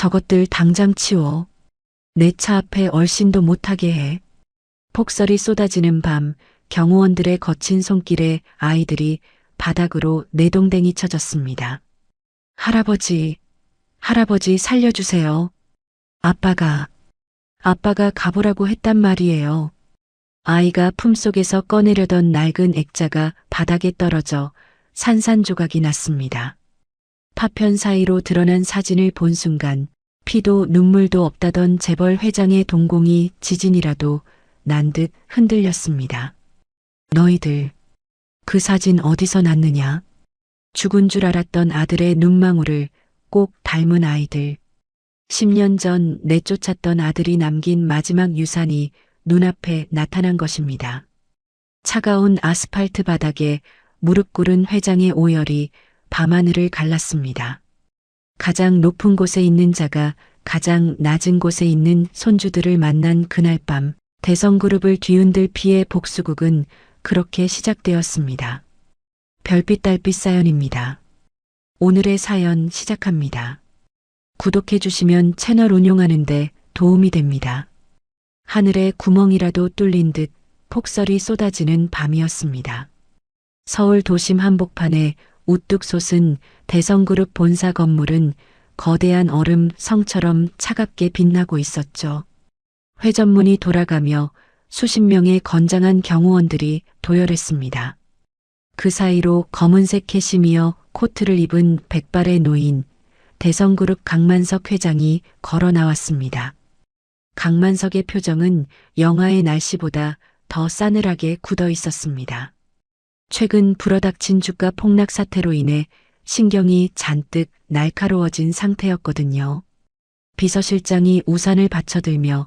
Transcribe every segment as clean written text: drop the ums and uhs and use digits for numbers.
저것들 당장 치워. 내 차 앞에 얼씬도 못하게 해. 폭설이 쏟아지는 밤, 경호원들의 거친 손길에 아이들이 바닥으로 내동댕이 쳐졌습니다. 할아버지, 할아버지 살려주세요. 아빠가 가보라고 했단 말이에요. 아이가 품속에서 꺼내려던 낡은 액자가 바닥에 떨어져 산산조각이 났습니다. 파편 사이로 드러난 사진을 본 순간 피도 눈물도 없다던 재벌 회장의 동공이 지진이라도 난 듯 흔들렸습니다. 너희들, 그 사진 어디서 났느냐? 죽은 줄 알았던 아들의 눈망울을 꼭 닮은 아이들. 10년 전 내쫓았던 아들이 남긴 마지막 유산이 눈앞에 나타난 것입니다. 차가운 아스팔트 바닥에 무릎 꿇은 회장의 오열이 밤하늘을 갈랐습니다. 가장 높은 곳에 있는 자가 가장 낮은 곳에 있는 손주들을 만난 그날 밤, 대성그룹을 뒤흔들 피해 복수극은 그렇게 시작되었습니다. 별빛 달빛 사연입니다. 오늘의 사연 시작합니다. 구독해 주시면 채널 운용하는데 도움이 됩니다. 하늘에 구멍이라도 뚫린 듯 폭설이 쏟아지는 밤이었습니다. 서울 도심 한복판에 우뚝 솟은 대성그룹 본사 건물은 거대한 얼음 성처럼 차갑게 빛나고 있었죠. 회전문이 돌아가며 수십 명의 건장한 경호원들이 도열했습니다. 그 사이로 검은색 캐시미어 코트를 입은 백발의 노인, 대성그룹 강만석 회장이 걸어 나왔습니다. 강만석의 표정은 영하의 날씨보다 더 싸늘하게 굳어 있었습니다. 최근 불어닥친 주가 폭락 사태로 인해 신경이 잔뜩 날카로워진 상태였거든요. 비서실장이 우산을 받쳐들며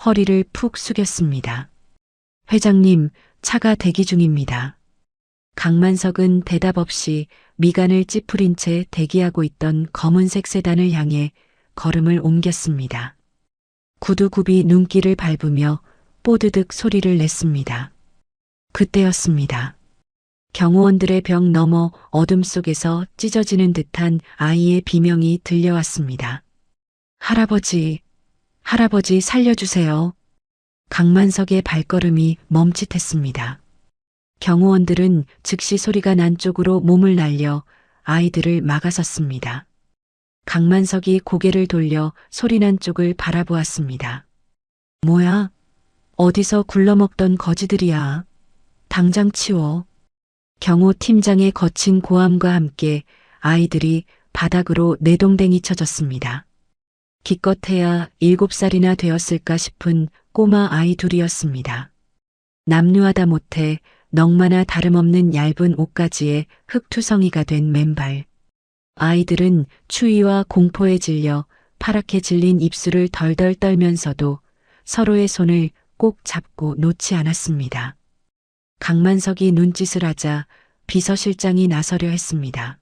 허리를 푹 숙였습니다. 회장님, 차가 대기 중입니다. 강만석은 대답 없이 미간을 찌푸린 채 대기하고 있던 검은색 세단을 향해 걸음을 옮겼습니다. 구두굽이 눈길을 밟으며 뽀드득 소리를 냈습니다. 그때였습니다. 경호원들의 벽 너머 어둠 속에서 찢어지는 듯한 아이의 비명이 들려왔습니다. 할아버지, 할아버지 살려주세요. 강만석의 발걸음이 멈칫했습니다. 경호원들은 즉시 소리가 난 쪽으로 몸을 날려 아이들을 막아섰습니다. 강만석이 고개를 돌려 소리난 쪽을 바라보았습니다. 뭐야? 어디서 굴러먹던 거지들이야. 당장 치워. 경호팀장의 거친 고함과 함께 아이들이 바닥으로 내동댕이 쳐졌습니다. 기껏해야 7살이나 되었을까 싶은 꼬마 아이 둘이었습니다. 남루하다 못해 넝마나 다름없는 얇은 옷가지에 흙투성이가 된 맨발. 아이들은 추위와 공포에 질려 파랗게 질린 입술을 덜덜 떨면서도 서로의 손을 꼭 잡고 놓지 않았습니다. 강만석이 눈짓을 하자 비서실장이 나서려 했습니다.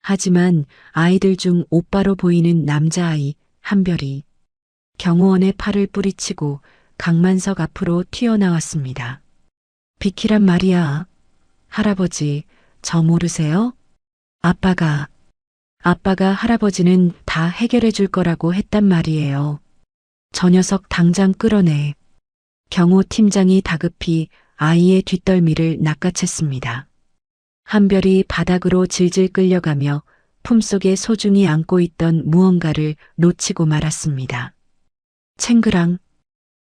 하지만 아이들 중 오빠로 보이는 남자아이 한별이 경호원의 팔을 뿌리치고 강만석 앞으로 튀어나왔습니다. 비키란 말이야. 할아버지, 저 모르세요? 아빠가 할아버지는 다 해결해 줄 거라고 했단 말이에요. 저 녀석 당장 끌어내. 경호팀장이 다급히 아이의 뒷덜미를 낚아챘습니다. 한별이 바닥으로 질질 끌려가며 품속에 소중히 안고 있던 무언가를 놓치고 말았습니다. 챙그랑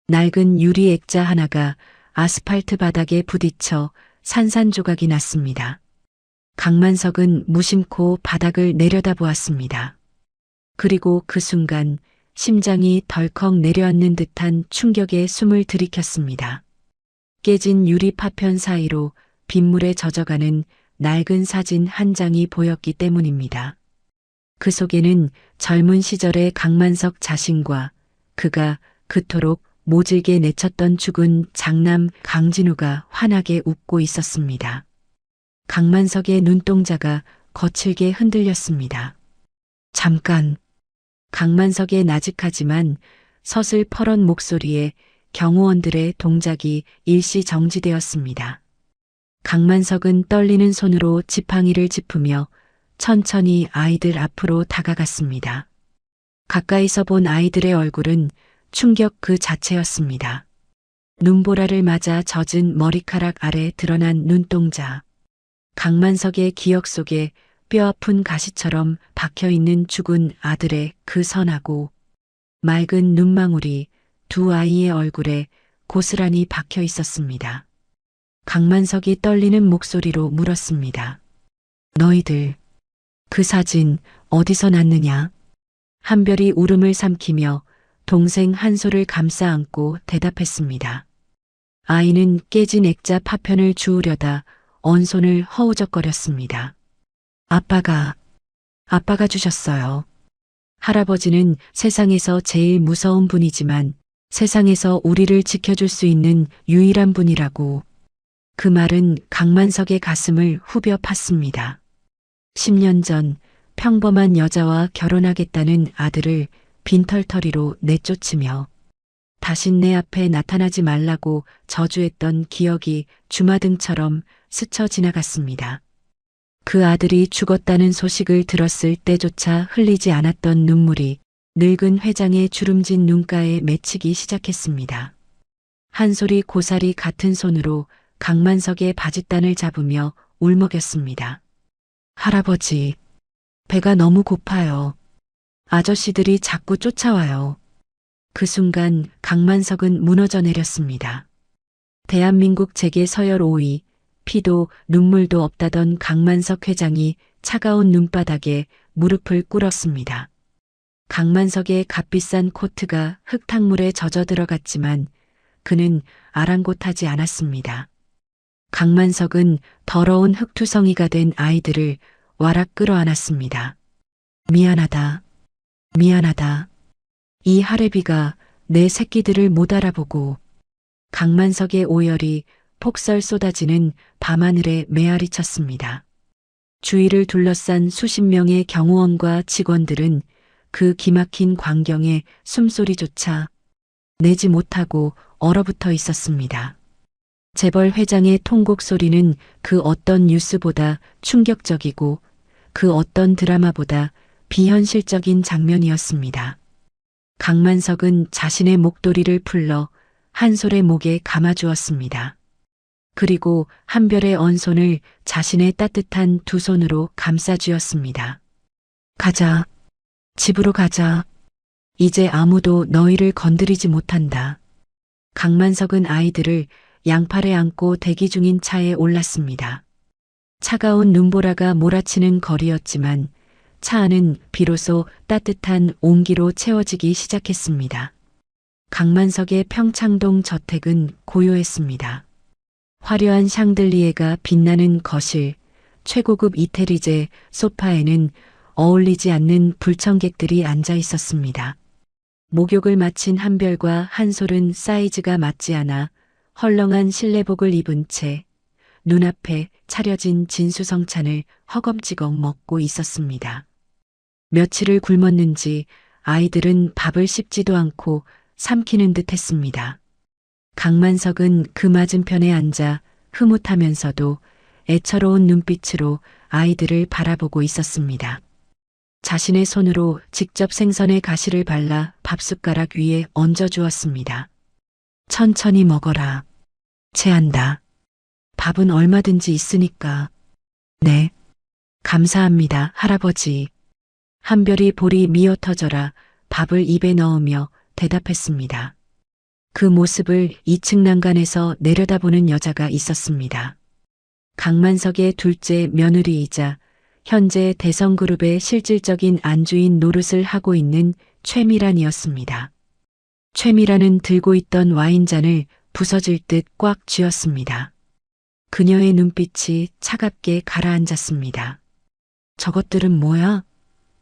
낡은 유리 액자 하나가 아스팔트 바닥에 부딪혀 산산조각이 났습니다. 강만석은 무심코 바닥을 내려다보았습니다. 그리고 그 순간 심장이 덜컥 내려앉는 듯한 충격에 숨을 들이켰습니다. 깨진 유리 파편 사이로 빗물에 젖어가는 낡은 사진 한 장이 보였기 때문입니다. 그 속에는 젊은 시절의 강만석 자신과 그가 그토록 모질게 내쳤던 죽은 장남 강진우가 환하게 웃고 있었습니다. 강만석의 눈동자가 거칠게 흔들렸습니다. 잠깐. 강만석의 나직하지만 서슬퍼런 목소리에 경호원들의 동작이 일시 정지되었습니다. 강만석은 떨리는 손으로 지팡이를 짚으며 천천히 아이들 앞으로 다가갔습니다. 가까이서 본 아이들의 얼굴은 충격 그 자체였습니다. 눈보라를 맞아 젖은 머리카락 아래 드러난 눈동자. 강만석의 기억 속에 뼈아픈 가시처럼 박혀있는 죽은 아들의 그 선하고 맑은 눈망울이 두 아이의 얼굴에 고스란히 박혀 있었습니다. 강만석이 떨리는 목소리로 물었습니다. 너희들, 그 사진 어디서 났느냐? 한별이 울음을 삼키며 동생 한솔을 감싸 안고 대답했습니다. 아이는 깨진 액자 파편을 주우려다 언손을 허우적거렸습니다. 아빠가 주셨어요. 할아버지는 세상에서 제일 무서운 분이지만 세상에서 우리를 지켜줄 수 있는 유일한 분이라고. 그 말은 강만석의 가슴을 후벼 팠습니다. 10년 전 평범한 여자와 결혼하겠다는 아들을 빈털터리로 내쫓으며 다신 내 앞에 나타나지 말라고 저주했던 기억이 주마등처럼 스쳐 지나갔습니다. 그 아들이 죽었다는 소식을 들었을 때조차 흘리지 않았던 눈물이 늙은 회장의 주름진 눈가에 맺히기 시작했습니다. 한솔이 고사리 같은 손으로 강만석의 바짓단을 잡으며 울먹였습니다. 할아버지, 배가 너무 고파요. 아저씨들이 자꾸 쫓아와요. 그 순간 강만석은 무너져 내렸습니다. 대한민국 재계 서열 5위, 피도 눈물도 없다던 강만석 회장이 차가운 눈바닥에 무릎을 꿇었습니다. 강만석의 값비싼 코트가 흙탕물에 젖어 들어갔지만 그는 아랑곳하지 않았습니다. 강만석은 더러운 흙투성이가 된 아이들을 와락 끌어안았습니다. 미안하다. 이 할애비가 내 새끼들을 못 알아보고. 강만석의 오열이 폭설 쏟아지는 밤하늘에 메아리 쳤습니다. 주위를 둘러싼 수십 명의 경호원과 직원들은 그 기막힌 광경에 숨소리조차 내지 못하고 얼어붙어 있었습니다. 재벌 회장의 통곡 소리는 그 어떤 뉴스보다 충격적이고 그 어떤 드라마보다 비현실적인 장면이었습니다. 강만석은 자신의 목도리를 풀러 한솔의 목에 감아주었습니다. 그리고 한별의 언손을 자신의 따뜻한 두 손으로 감싸쥐었습니다. 가자. 집으로 가자. 이제 아무도 너희를 건드리지 못한다. 강만석은 아이들을 양팔에 안고 대기 중인 차에 올랐습니다. 차가운 눈보라가 몰아치는 거리였지만 차 안은 비로소 따뜻한 온기로 채워지기 시작했습니다. 강만석의 평창동 저택은 고요했습니다. 화려한 샹들리에가 빛나는 거실, 최고급 이태리제 소파에는 어울리지 않는 불청객들이 앉아 있었습니다. 목욕을 마친 한별과 한솔은 사이즈가 맞지 않아 헐렁한 실내복을 입은 채 눈앞에 차려진 진수성찬을 허겁지겁 먹고 있었습니다. 며칠을 굶었는지 아이들은 밥을 씹지도 않고 삼키는 듯 했습니다. 강만석은 그 맞은편에 앉아 흐뭇하면서도 애처로운 눈빛으로 아이들을 바라보고 있었습니다. 자신의 손으로 직접 생선의 가시를 발라 밥숟가락 위에 얹어주었습니다. 천천히 먹어라. 체한다. 밥은 얼마든지 있으니까. 네. 감사합니다, 할아버지. 한별이 볼이 미어 터져라 밥을 입에 넣으며 대답했습니다. 그 모습을 2층 난간에서 내려다보는 여자가 있었습니다. 강만석의 둘째 며느리이자 현재 대성그룹의 실질적인 안주인 노릇을 하고 있는 최미란이었습니다. 최미란은 들고 있던 와인잔을 부서질 듯 꽉 쥐었습니다. 그녀의 눈빛이 차갑게 가라앉았습니다. 저것들은 뭐야?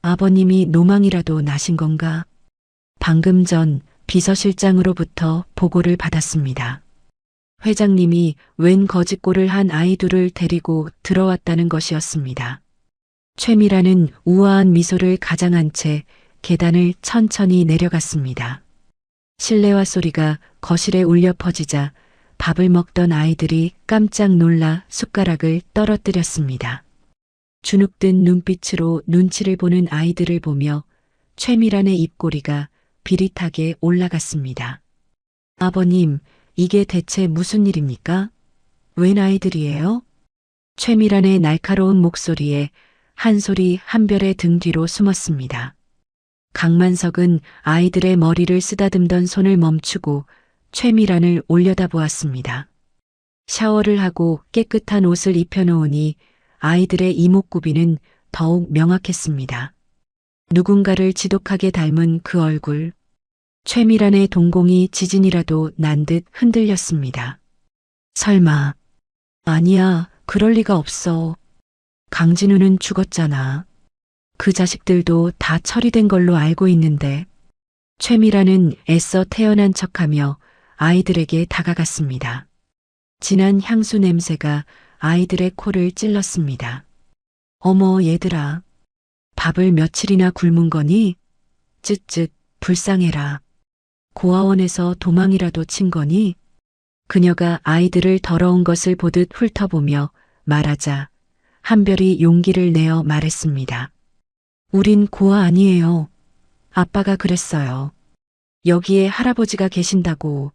아버님이 노망이라도 나신 건가? 방금 전 비서실장으로부터 보고를 받았습니다. 회장님이 웬 거짓골을 한 아이 둘을 데리고 들어왔다는 것이었습니다. 최미라는 우아한 미소를 가장한 채 계단을 천천히 내려갔습니다. 실내화 소리가 거실에 울려 퍼지자 밥을 먹던 아이들이 깜짝 놀라 숟가락을 떨어뜨렸습니다. 주눅든 눈빛으로 눈치를 보는 아이들을 보며 최미란의 입꼬리가 비릿하게 올라갔습니다. 아버님, 이게 대체 무슨 일입니까? 웬 아이들이에요? 최미란의 날카로운 목소리에 한솔이 한별의 등 뒤로 숨었습니다. 강만석은 아이들의 머리를 쓰다듬던 손을 멈추고 최미란을 올려다보았습니다. 샤워를 하고 깨끗한 옷을 입혀놓으니 아이들의 이목구비는 더욱 명확했습니다. 누군가를 지독하게 닮은 그 얼굴. 최미란의 동공이 지진이라도 난 듯 흔들렸습니다. 설마. 아니야, 그럴 리가 없어. 강진우는 죽었잖아. 그 자식들도 다 처리된 걸로 알고 있는데. 최미란은 애써 태어난 척하며 아이들에게 다가갔습니다. 진한 향수 냄새가 아이들의 코를 찔렀습니다. 어머, 얘들아. 밥을 며칠이나 굶은 거니? 쯧쯧, 불쌍해라. 고아원에서 도망이라도 친 거니? 그녀가 아이들을 더러운 것을 보듯 훑어보며 말하자 한별이 용기를 내어 말했습니다. 우린 고아 아니에요. 아빠가 그랬어요. 여기에 할아버지가 계신다고.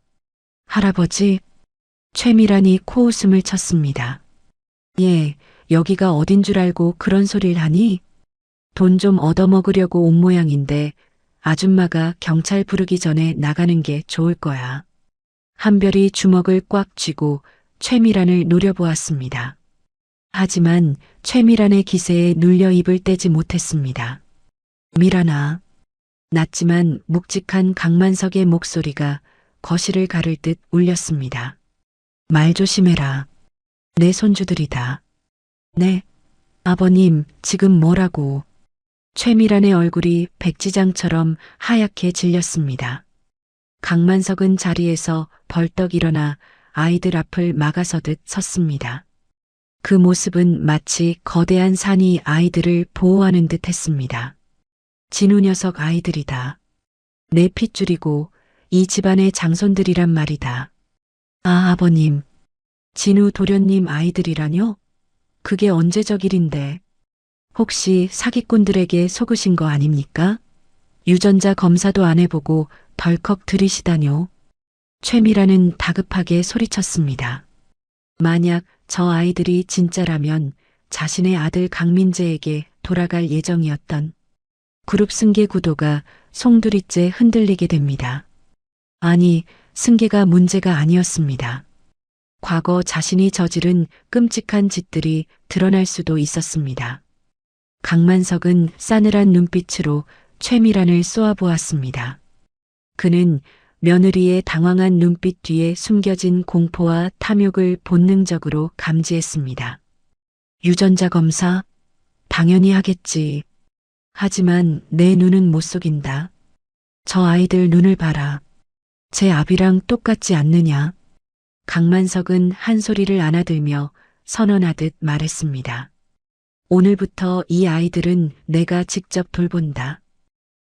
할아버지? 최미란이 코웃음을 쳤습니다. 예, 여기가 어딘 줄 알고 그런 소리를 하니? 돈 좀 얻어먹으려고 온 모양인데 아줌마가 경찰 부르기 전에 나가는 게 좋을 거야. 한별이 주먹을 꽉 쥐고 최미란을 노려보았습니다. 하지만 최미란의 기세에 눌려 입을 떼지 못했습니다. 미란아. 낮지만 묵직한 강만석의 목소리가 거실을 가를 듯 울렸습니다. 말 조심해라. 내 손주들이다. 네. 아버님, 지금 뭐라고? 최미란의 얼굴이 백지장처럼 하얗게 질렸습니다. 강만석은 자리에서 벌떡 일어나 아이들 앞을 막아서듯 섰습니다. 그 모습은 마치 거대한 산이 아이들을 보호하는 듯 했습니다. 진우 녀석 아이들이다. 내 핏줄이고 이 집안의 장손들이란 말이다. 아, 아버님. 진우 도련님 아이들이라뇨? 그게 언제적 일인데. 혹시 사기꾼들에게 속으신 거 아닙니까? 유전자 검사도 안 해보고 덜컥 들이시다뇨. 최미란은 다급하게 소리쳤습니다. 만약 저 아이들이 진짜라면 자신의 아들 강민재에게 돌아갈 예정이었던 그룹 승계 구도가 송두리째 흔들리게 됩니다. 아니, 승계가 문제가 아니었습니다. 과거 자신이 저지른 끔찍한 짓들이 드러날 수도 있었습니다. 강만석은 싸늘한 눈빛으로 최미란을 쏘아보았습니다. 그는 며느리의 당황한 눈빛 뒤에 숨겨진 공포와 탐욕을 본능적으로 감지했습니다. 유전자 검사? 당연히 하겠지. 하지만 내 눈은 못 속인다. 저 아이들 눈을 봐라. 제 아비랑 똑같지 않느냐? 강만석은 한 소리를 안아들며 선언하듯 말했습니다. 오늘부터 이 아이들은 내가 직접 돌본다.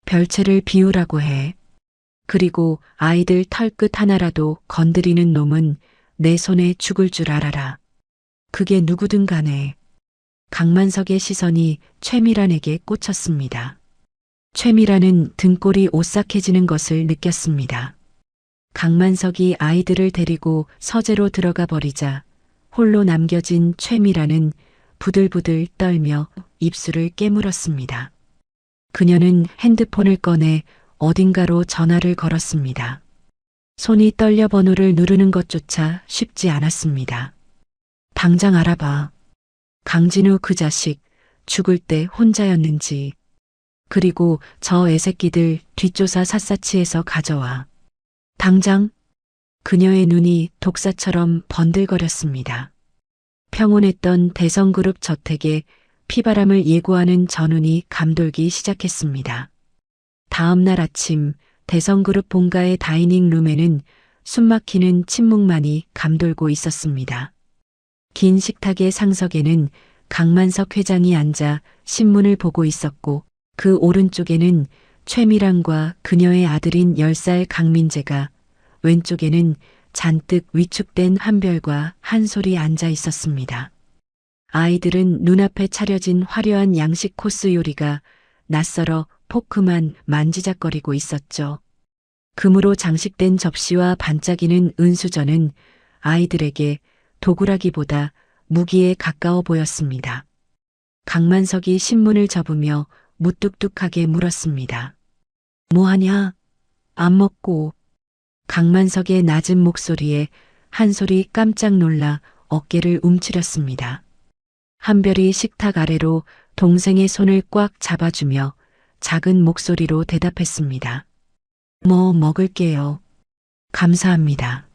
별채를 비우라고 해. 그리고 아이들 털끝 하나라도 건드리는 놈은 내 손에 죽을 줄 알아라. 그게 누구든 간에. 강만석의 시선이 최미란에게 꽂혔습니다. 최미란은 등골이 오싹해지는 것을 느꼈습니다. 강만석이 아이들을 데리고 서재로 들어가 버리자 홀로 남겨진 최미란은 부들부들 떨며 입술을 깨물었습니다. 그녀는 핸드폰을 꺼내 어딘가로 전화를 걸었습니다. 손이 떨려 번호를 누르는 것조차 쉽지 않았습니다. 당장 알아봐. 강진우 그 자식 죽을 때 혼자였는지. 그리고 저 애새끼들 뒷조사 샅샅이 해서 가져와. 당장. 그녀의 눈이 독사처럼 번들거렸습니다. 평온했던 대성그룹 저택에 피바람을 예고하는 전운이 감돌기 시작했습니다. 다음 날 아침 대성그룹 본가의 다이닝 룸에는 숨막히는 침묵만이 감돌고 있었습니다. 긴 식탁의 상석에는 강만석 회장이 앉아 신문을 보고 있었고 그 오른쪽에는 최미란과 그녀의 아들인 10살 강민재가, 왼쪽에는 잔뜩 위축된 한별과 한솔이 앉아 있었습니다. 아이들은 눈앞에 차려진 화려한 양식 코스 요리가 낯설어 포크만 만지작거리고 있었죠. 금으로 장식된 접시와 반짝이는 은수저는 아이들에게 도구라기보다 무기에 가까워 보였습니다. 강만석이 신문을 접으며 무뚝뚝하게 물었습니다. 뭐하냐? 안 먹고. 강만석의 낮은 목소리에 한솔이 깜짝 놀라 어깨를 움츠렸습니다. 한별이 식탁 아래로 동생의 손을 꽉 잡아주며 작은 목소리로 대답했습니다. 뭐 먹을게요. 감사합니다.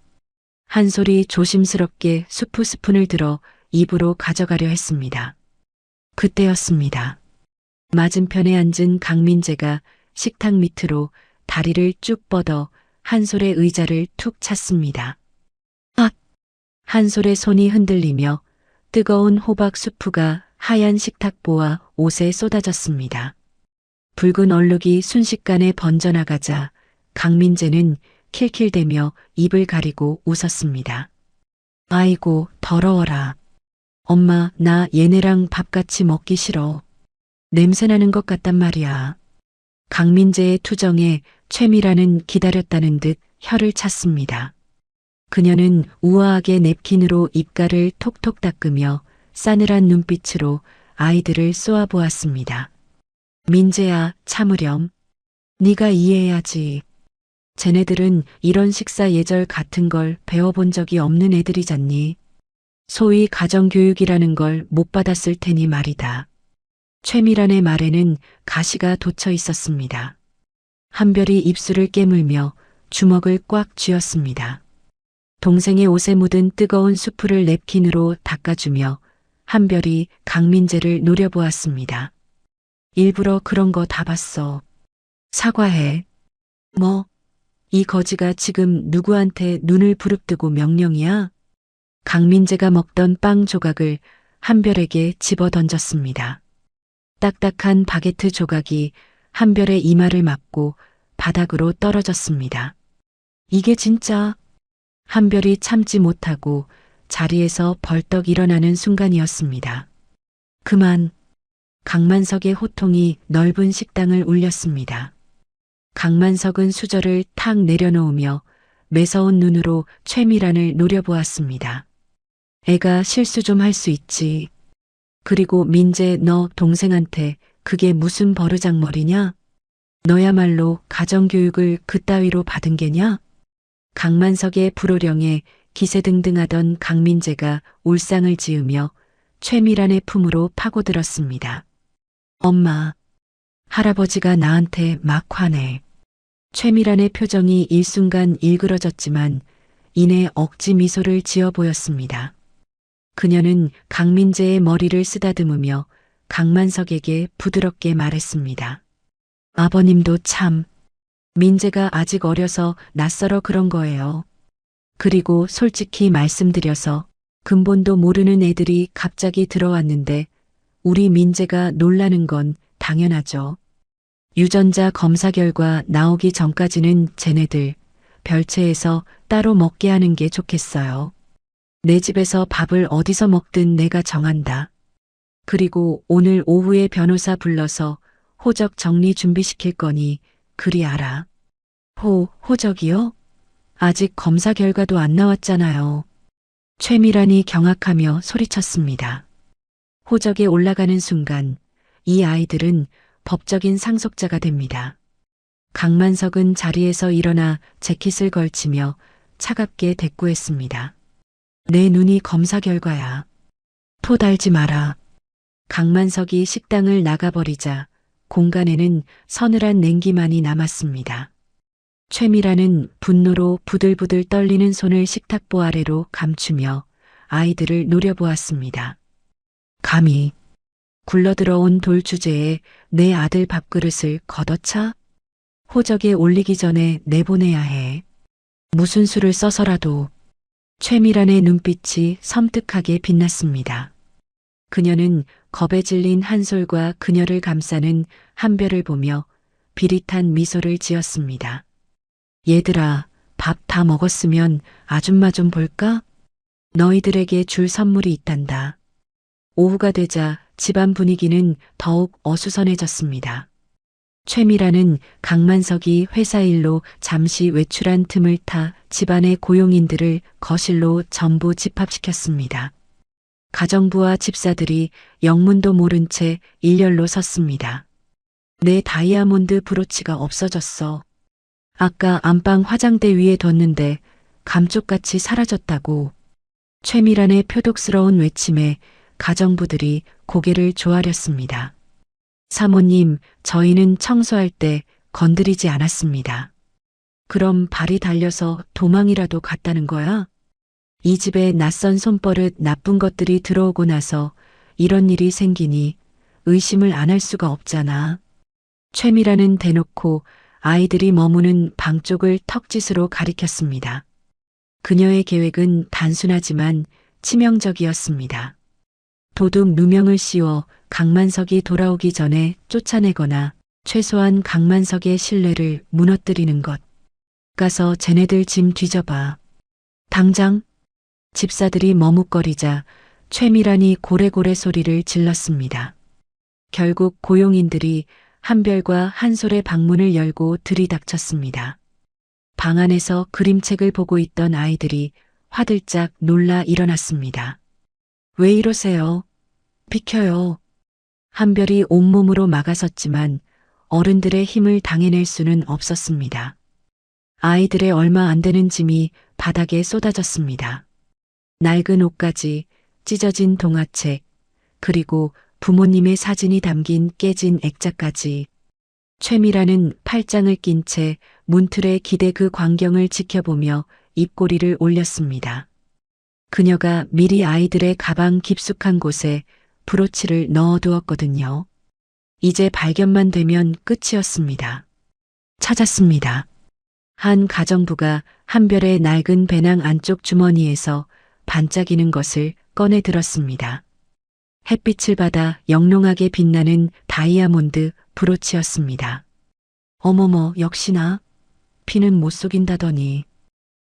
한솔이 조심스럽게 수프 스푼을 들어 입으로 가져가려 했습니다. 그때였습니다. 맞은편에 앉은 강민재가 식탁 밑으로 다리를 쭉 뻗어 한솔의 의자를 툭 찼습니다. 아! 한솔의 손이 흔들리며 뜨거운 호박 수프가 하얀 식탁보와 옷에 쏟아졌습니다. 붉은 얼룩이 순식간에 번져나가자 강민재는 킬킬대며 입을 가리고 웃었습니다. 아이고, 더러워라. 엄마, 나 얘네랑 밥 같이 먹기 싫어. 냄새나는 것 같단 말이야. 강민재의 투정에 최미라는 기다렸다는 듯 혀를 찼습니다. 그녀는 우아하게 냅킨으로 입가를 톡톡 닦으며 싸늘한 눈빛으로 아이들을 쏘아보았습니다. 민재야, 참으렴. 네가 이해해야지. 쟤네들은 이런 식사 예절 같은 걸 배워본 적이 없는 애들이잖니. 소위 가정교육이라는 걸 못 받았을 테니 말이다. 최미란의 말에는 가시가 돋쳐 있었습니다. 한별이 입술을 깨물며 주먹을 꽉 쥐었습니다. 동생의 옷에 묻은 뜨거운 수프를 냅킨으로 닦아주며 한별이 강민재를 노려보았습니다. 일부러 그런 거 다 봤어. 사과해. 뭐? 이 거지가 지금 누구한테 눈을 부릅뜨고 명령이야? 강민재가 먹던 빵 조각을 한별에게 집어 던졌습니다. 딱딱한 바게트 조각이 한별의 이마를 맞고 바닥으로 떨어졌습니다. 이게 진짜? 한별이 참지 못하고 자리에서 벌떡 일어나는 순간이었습니다. 그만. 강만석의 호통이 넓은 식당을 울렸습니다. 강만석은 수저를 탁 내려놓으며 매서운 눈으로 최미란을 노려보았습니다. 애가 실수 좀 할 수 있지. 그리고 민재, 너 동생한테 그게 무슨 버르장머리냐? 너야말로 가정교육을 그따위로 받은 게냐? 강만석의 불호령에 기세등등하던 강민재가 울상을 지으며 최미란의 품으로 파고들었습니다. 엄마, 할아버지가 나한테 막 화내. 최미란의 표정이 일순간 일그러졌지만 이내 억지 미소를 지어 보였습니다. 그녀는 강민재의 머리를 쓰다듬으며 강만석에게 부드럽게 말했습니다. 아버님도 참. 민재가 아직 어려서 낯설어 그런 거예요. 그리고 솔직히 말씀드려서 근본도 모르는 애들이 갑자기 들어왔는데 우리 민재가 놀라는 건 당연하죠. 유전자 검사 결과 나오기 전까지는 쟤네들 별채에서 따로 먹게 하는 게 좋겠어요. 내 집에서 밥을 어디서 먹든 내가 정한다. 그리고 오늘 오후에 변호사 불러서 호적 정리 준비시킬 거니 그리 알아. 호적이요? 아직 검사 결과도 안 나왔잖아요. 최미란이 경악하며 소리쳤습니다. 호적에 올라가는 순간 이 아이들은 법적인 상속자가 됩니다. 강만석은 자리에서 일어나 재킷을 걸치며 차갑게 대꾸했습니다. 내 눈이 검사 결과야. 토 달지 마라. 강만석이 식당을 나가버리자 공간에는 서늘한 냉기만이 남았습니다. 최미라는 분노로 부들부들 떨리는 손을 식탁보 아래로 감추며 아이들을 노려보았습니다. 감히 굴러들어온 돌주제에 내 아들 밥그릇을 걷어차? 호적에 올리기 전에 내보내야 해. 무슨 수를 써서라도. 최미란의 눈빛이 섬뜩하게 빛났습니다. 그녀는 겁에 질린 한솔과 그녀를 감싸는 한별을 보며 비릿한 미소를 지었습니다. 얘들아, 밥 다 먹었으면 아줌마 좀 볼까? 너희들에게 줄 선물이 있단다. 오후가 되자 집안 분위기는 더욱 어수선해졌습니다. 최미라는 강만석이 회사 일로 잠시 외출한 틈을 타 집안의 고용인들을 거실로 전부 집합시켰습니다. 가정부와 집사들이 영문도 모른 채 일렬로 섰습니다. 내 다이아몬드 브로치가 없어졌어. 아까 안방 화장대 위에 뒀는데 감쪽같이 사라졌다고. 최미란의 표독스러운 외침에 가정부들이 고개를 조아렸습니다. 사모님, 저희는 청소할 때 건드리지 않았습니다. 그럼 발이 달려서 도망이라도 갔다는 거야? 이 집에 낯선 손버릇 나쁜 것들이 들어오고 나서 이런 일이 생기니 의심을 안 할 수가 없잖아. 최미라는 대놓고 아이들이 머무는 방 쪽을 턱짓으로 가리켰습니다. 그녀의 계획은 단순하지만 치명적이었습니다. 도둑 누명을 씌워 강만석이 돌아오기 전에 쫓아내거나 최소한 강만석의 신뢰를 무너뜨리는 것. 가서 쟤네들 짐 뒤져봐. 당장. 집사들이 머뭇거리자 최미란이 고래고래 소리를 질렀습니다. 결국 고용인들이 한별과 한솔의 방문을 열고 들이닥쳤습니다. 방 안에서 그림책을 보고 있던 아이들이 화들짝 놀라 일어났습니다. 왜 이러세요? 비켜요. 한별이 온몸으로 막아섰지만 어른들의 힘을 당해낼 수는 없었습니다. 아이들의 얼마 안 되는 짐이 바닥에 쏟아졌습니다. 낡은 옷가지, 찢어진 동화책, 그리고 부모님의 사진이 담긴 깨진 액자까지. 최미라는 팔짱을 낀 채 문틀에 기대 그 광경을 지켜보며 입꼬리를 올렸습니다. 그녀가 미리 아이들의 가방 깊숙한 곳에 브로치를 넣어두었거든요. 이제 발견만 되면 끝이었습니다. 찾았습니다. 한 가정부가 한별의 낡은 배낭 안쪽 주머니에서 반짝이는 것을 꺼내 들었습니다. 햇빛을 받아 영롱하게 빛나는 다이아몬드 브로치였습니다. 어머머, 역시나. 피는 못 속인다더니.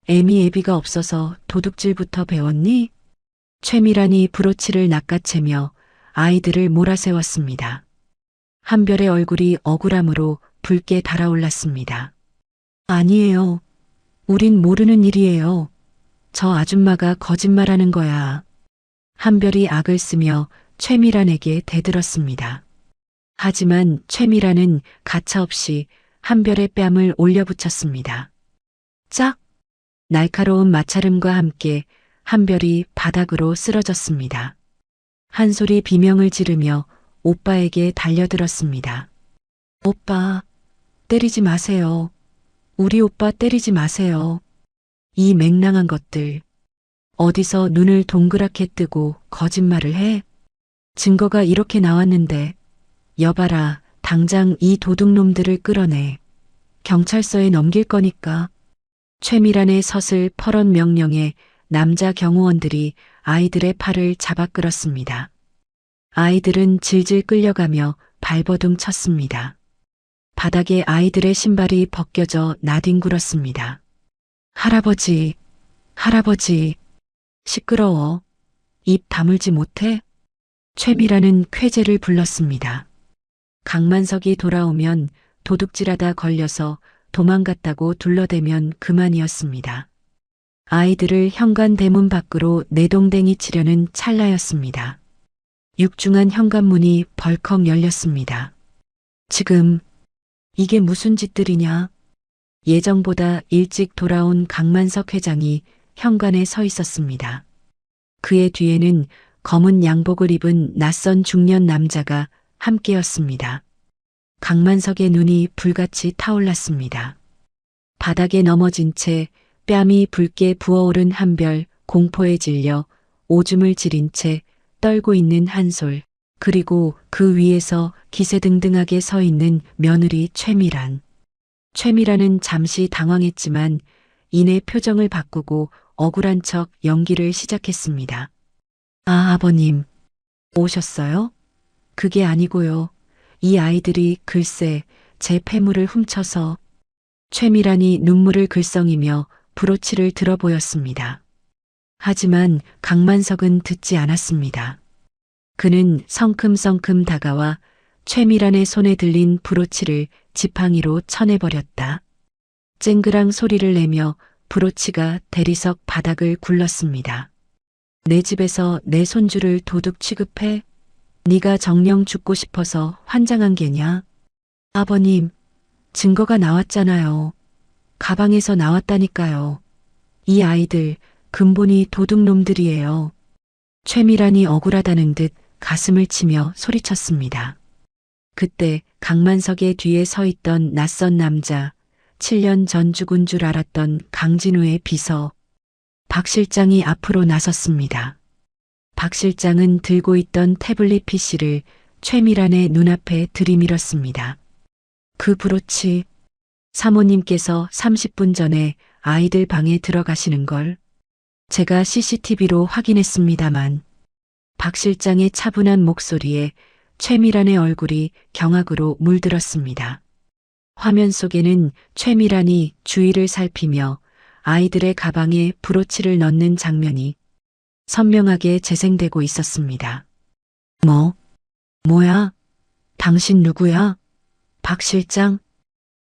애미애비가 없어서 도둑질부터 배웠니? 최미란이 브로치를 낚아채며 아이들을 몰아세웠습니다. 한별의 얼굴이 억울함으로 붉게 달아올랐습니다. 아니에요. 우린 모르는 일이에요. 저 아줌마가 거짓말하는 거야. 한별이 악을 쓰며 최미란에게 대들었습니다. 하지만 최미란은 가차없이 한별의 뺨을 올려붙였습니다. 짝! 날카로운 마찰음과 함께 한별이 바닥으로 쓰러졌습니다. 한솔이 비명을 지르며 오빠에게 달려들었습니다. 오빠, 때리지 마세요. 우리 오빠 때리지 마세요. 이 맹랑한 것들. 어디서 눈을 동그랗게 뜨고 거짓말을 해? 증거가 이렇게 나왔는데. 여봐라, 당장 이 도둑놈들을 끌어내. 경찰서에 넘길 거니까. 최미란의 서슬 퍼런 명령에 남자 경호원들이 아이들의 팔을 잡아 끌었습니다. 아이들은 질질 끌려가며 발버둥 쳤습니다. 바닥에 아이들의 신발이 벗겨져 나뒹굴었습니다. 할아버지, 할아버지. 시끄러워. 입 다물지 못해? 최미라는 쾌재를 불렀습니다. 강만석이 돌아오면 도둑질하다 걸려서 도망갔다고 둘러대면 그만이었습니다. 아이들을 현관 대문 밖으로 내동댕이 치려는 찰나였습니다. 육중한 현관문이 벌컥 열렸습니다. 지금 이게 무슨 짓들이냐? 예정보다 일찍 돌아온 강만석 회장이 현관에 서 있었습니다. 그의 뒤에는 검은 양복을 입은 낯선 중년 남자가 함께였습니다. 강만석의 눈이 불같이 타올랐습니다. 바닥에 넘어진 채 뺨이 붉게 부어오른 한별, 공포에 질려 오줌을 지린 채 떨고 있는 한솔, 그리고 그 위에서 기세등등하게 서 있는 며느리 최미란. 최미란은 잠시 당황했지만 이내 표정을 바꾸고 억울한 척 연기를 시작했습니다. 아, 아버님. 오셨어요? 그게 아니고요. 이 아이들이 글쎄 제 폐물을 훔쳐서. 최미란이 눈물을 글썽이며 브로치를 들어 보였습니다. 하지만 강만석은 듣지 않았습니다. 그는 성큼성큼 다가와 최미란의 손에 들린 브로치를 지팡이로 쳐내버렸다. 쨍그랑 소리를 내며 브로치가 대리석 바닥을 굴렀습니다. 내 집에서 내 손주를 도둑 취급해? 네가 정령 죽고 싶어서 환장한 게냐? 아버님, 증거가 나왔잖아요. 가방에서 나왔다니까요. 이 아이들 근본이 도둑놈들이에요. 최미란이 억울하다는 듯 가슴을 치며 소리쳤습니다. 그때 강만석의 뒤에 서 있던 낯선 남자, 7년 전 죽은 줄 알았던 강진우의 비서, 박 실장이 앞으로 나섰습니다. 박 실장은 들고 있던 태블릿 PC를 최미란의 눈앞에 들이밀었습니다. 그 브로치, 사모님께서 30분 전에 아이들 방에 들어가시는 걸 제가 CCTV로 확인했습니다만, 박 실장의 차분한 목소리에 최미란의 얼굴이 경악으로 물들었습니다. 화면 속에는 최미란이 주위를 살피며 아이들의 가방에 브로치를 넣는 장면이 선명하게 재생되고 있었습니다. 뭐야? 당신 누구야? 박 실장?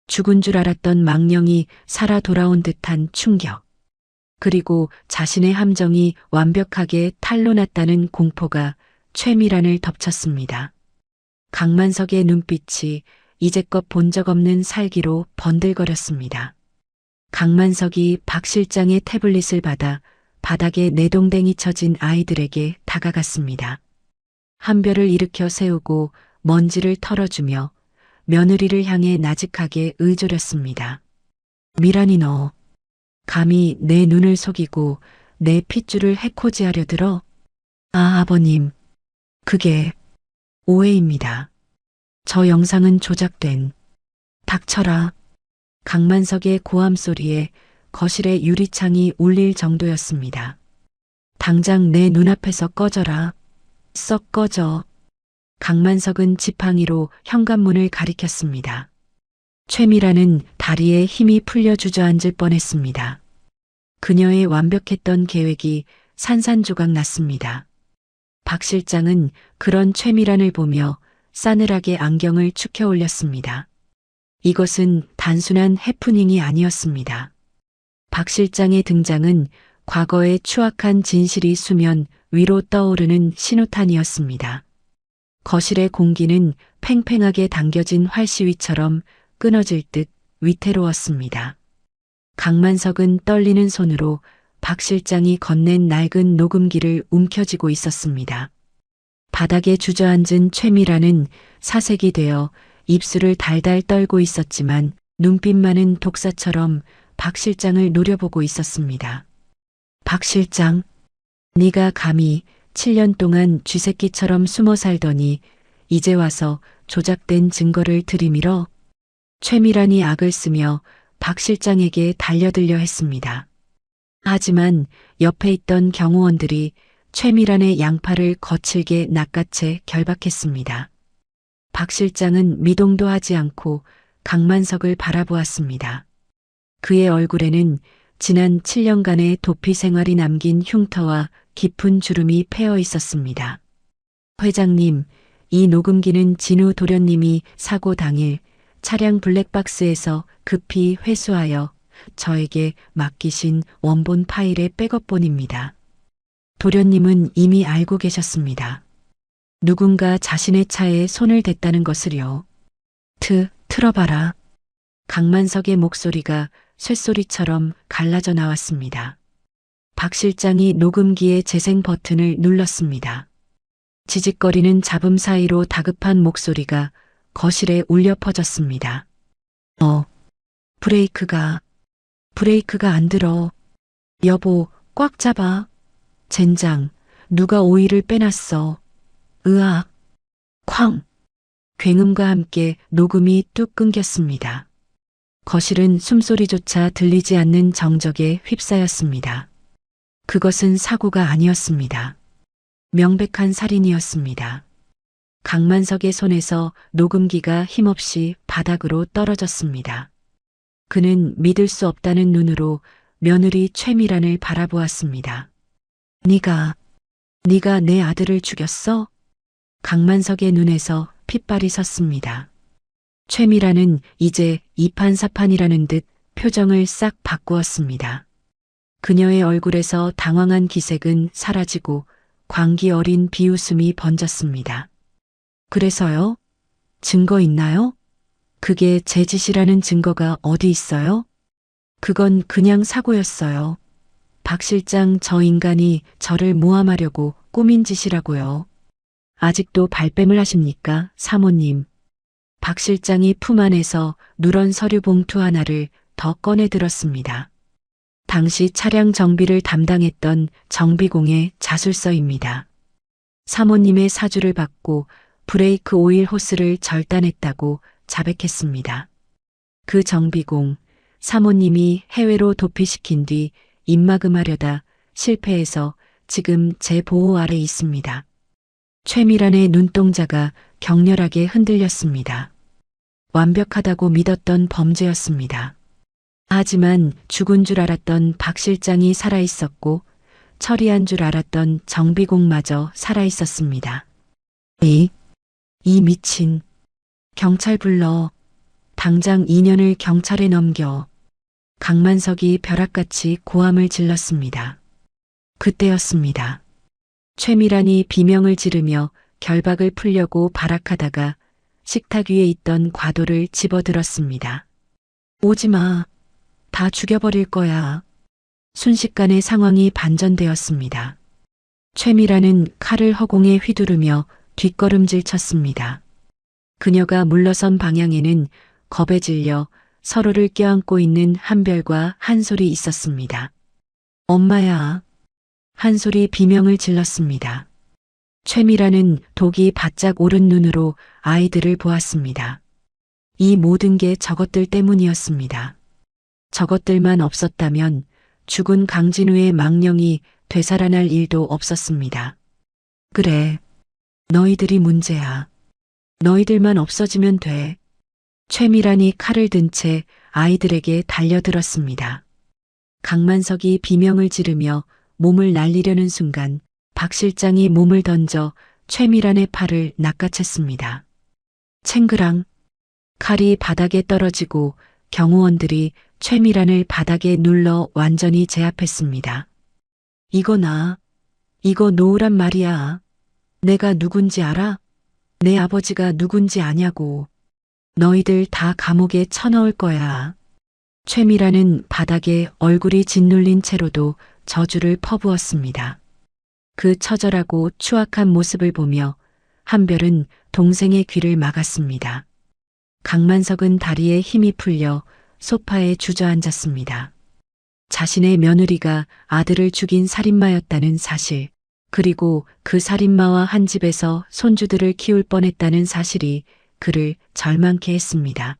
죽은 줄 알았던 망령이 살아 돌아온 듯한 충격. 그리고 자신의 함정이 완벽하게 탄로났다는 공포가 최미란을 덮쳤습니다. 강만석의 눈빛이 이제껏 본 적 없는 살기로 번들거렸습니다. 강만석이 박 실장의 태블릿을 받아 바닥에 내동댕이 쳐진 아이들에게 다가갔습니다. 한 뼘을 일으켜 세우고 먼지를 털어주며 며느리를 향해 나직하게 의조렸습니다. 미란이 너, 감히 내 눈을 속이고 내 핏줄을 해코지하려 들어? 아버님, 그게 오해입니다. 저 영상은 조작된. 닥쳐라. 강만석의 고함 소리에 거실의 유리창이 울릴 정도였습니다. 당장 내 눈앞에서 꺼져라. 썩 꺼져. 강만석은 지팡이로 현관문을 가리켰습니다. 최미란은 다리에 힘이 풀려 주저앉을 뻔했습니다. 그녀의 완벽했던 계획이 산산조각 났습니다. 박 실장은 그런 최미란을 보며 싸늘하게 안경을 축혀 올렸습니다. 이것은 단순한 해프닝이 아니었습니다. 박 실장의 등장은 과거의 추악한 진실이 수면 위로 떠오르는 신호탄이었습니다. 거실의 공기는 팽팽하게 당겨진 활시위처럼 끊어질 듯 위태로웠습니다. 강만석은 떨리는 손으로 박 실장이 건넨 낡은 녹음기를 움켜쥐고 있었습니다. 바닥에 주저앉은 최미란은 사색이 되어 입술을 달달 떨고 있었지만 눈빛만은 독사처럼 박 실장을 노려보고 있었습니다. 박 실장, 네가 감히 7년 동안 쥐새끼처럼 숨어 살더니 이제 와서 조작된 증거를 들이밀어? 최미란이 악을 쓰며 박 실장에게 달려들려 했습니다. 하지만 옆에 있던 경호원들이 최미란의 양팔을 거칠게 낚아채 결박했습니다. 박 실장은 미동도 하지 않고 강만석을 바라보았습니다. 그의 얼굴에는 지난 7년간의 도피 생활이 남긴 흉터와 깊은 주름이 패어 있었습니다. 회장님, 이 녹음기는 진우 도련님이 사고 당일 차량 블랙박스에서 급히 회수하여 저에게 맡기신 원본 파일의 백업본입니다. 도련님은 이미 알고 계셨습니다. 누군가 자신의 차에 손을 댔다는 것을요. 틀어봐라. 강만석의 목소리가 쇳소리처럼 갈라져 나왔습니다. 박 실장이 녹음기의 재생 버튼을 눌렀습니다. 지직거리는 잡음 사이로 다급한 목소리가 거실에 울려 퍼졌습니다. 브레이크가 안 들어. 여보, 꽉 잡아. 젠장, 누가 오일을 빼놨어. 으악. 쾅. 굉음과 함께 녹음이 뚝 끊겼습니다. 거실은 숨소리조차 들리지 않는 정적에 휩싸였습니다. 그것은 사고가 아니었습니다. 명백한 살인이었습니다. 강만석의 손에서 녹음기가 힘없이 바닥으로 떨어졌습니다. 그는 믿을 수 없다는 눈으로 며느리 최미란을 바라보았습니다. 네가 내 아들을 죽였어? 강만석의 눈에서 핏발이 섰습니다. 최미라는 이제 이판사판이라는 듯 표정을 싹 바꾸었습니다. 그녀의 얼굴에서 당황한 기색은 사라지고 광기 어린 비웃음이 번졌습니다. 그래서요? 증거 있나요? 그게 제 짓이라는 증거가 어디 있어요? 그건 그냥 사고였어요. 박 실장 저 인간이 저를 모함하려고 꾸민 짓이라고요. 아직도 발뺌을 하십니까, 사모님? 박 실장이 품 안에서 누런 서류 봉투 하나를 더 꺼내 들었습니다. 당시 차량 정비를 담당했던 정비공의 자술서입니다. 사모님의 사주를 받고 브레이크 오일 호스를 절단했다고 자백했습니다. 그 정비공, 사모님이 해외로 도피시킨 뒤 입막음하려다 실패해서 지금 제 보호 아래 있습니다. 최미란의 눈동자가 격렬하게 흔들렸습니다. 완벽하다고 믿었던 범죄였습니다. 하지만 죽은 줄 알았던 박 실장이 살아있었고 처리한 줄 알았던 정비공마저 살아있었습니다. 이 미친. 경찰 불러. 당장 2년을 경찰에 넘겨. 강만석이 벼락같이 고함을 질렀습니다. 그때였습니다. 최미란이 비명을 지르며 결박을 풀려고 발악하다가 식탁 위에 있던 과도를 집어들었습니다. 오지마. 다 죽여버릴 거야. 순식간에 상황이 반전되었습니다. 최미란은 칼을 허공에 휘두르며 뒷걸음질 쳤습니다. 그녀가 물러선 방향에는 겁에 질려 서로를 껴안고 있는 한별과 한솔이 있었습니다. 엄마야. 한솔이 비명을 질렀습니다. 최미란은 독이 바짝 오른 눈으로 아이들을 보았습니다. 이 모든 게 저것들 때문이었습니다. 저것들만 없었다면 죽은 강진우의 망령이 되살아날 일도 없었습니다. 그래. 너희들이 문제야. 너희들만 없어지면 돼. 최미란이 칼을 든 채 아이들에게 달려들었습니다. 강만석이 비명을 지르며 몸을 날리려는 순간 박 실장이 몸을 던져 최미란의 팔을 낚아챘습니다. 챙그랑. 칼이 바닥에 떨어지고 경호원들이 최미란을 바닥에 눌러 완전히 제압했습니다. 이거 놓으란 말이야. 내가 누군지 알아? 내 아버지가 누군지 아냐고. 너희들 다 감옥에 쳐넣을 거야. 최미란은 바닥에 얼굴이 짓눌린 채로도 저주를 퍼부었습니다. 그 처절하고 추악한 모습을 보며 한별은 동생의 귀를 막았습니다. 강만석은 다리에 힘이 풀려 소파에 주저앉았습니다. 자신의 며느리가 아들을 죽인 살인마였다는 사실, 그리고 그 살인마와 한 집에서 손주들을 키울 뻔했다는 사실이 그를 절망케 했습니다.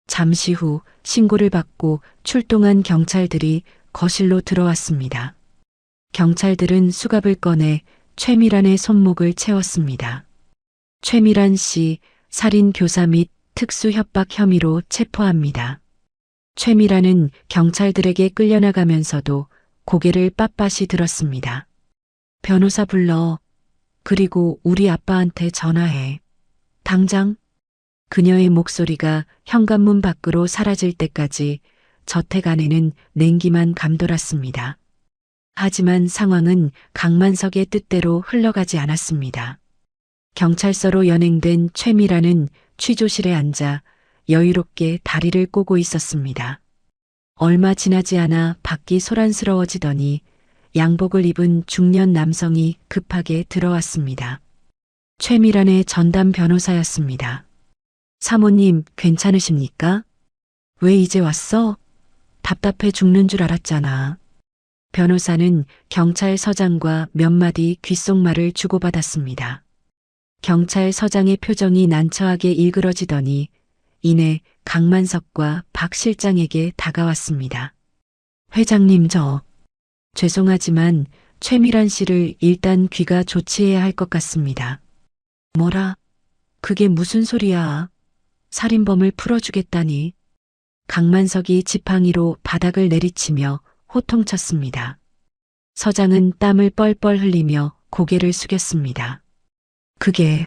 잠시 후 신고를 받고 출동한 경찰들이 거실로 들어왔습니다. 경찰들은 수갑을 꺼내 최미란의 손목을 채웠습니다. 최미란 씨 살인 교사 및 특수 협박 혐의로 체포합니다. 최미란은 경찰들에게 끌려나가면서도 고개를 빳빳이 들었습니다. 변호사 불러. 그리고 우리 아빠한테 전화해. 당장. 그녀의 목소리가 현관문 밖으로 사라질 때까지 저택 안에는 냉기만 감돌았습니다. 하지만 상황은 강만석의 뜻대로 흘러가지 않았습니다. 경찰서로 연행된 최미란은 취조실에 앉아 여유롭게 다리를 꼬고 있었습니다. 얼마 지나지 않아 밖이 소란스러워지더니 양복을 입은 중년 남성이 급하게 들어왔습니다. 최미란의 전담 변호사였습니다. 사모님, 괜찮으십니까? 왜 이제 왔어? 답답해 죽는 줄 알았잖아. 변호사는 경찰서장과 몇 마디 귓속말을 주고받았습니다. 경찰서장의 표정이 난처하게 일그러지더니 이내 강만석과 박 실장에게 다가왔습니다. 회장님, 죄송하지만 최미란 씨를 일단 귀가 조치해야 할 것 같습니다. 뭐라? 그게 무슨 소리야? 살인범을 풀어주겠다니. 강만석이 지팡이로 바닥을 내리치며 호통쳤습니다. 서장은 땀을 뻘뻘 흘리며 고개를 숙였습니다. 그게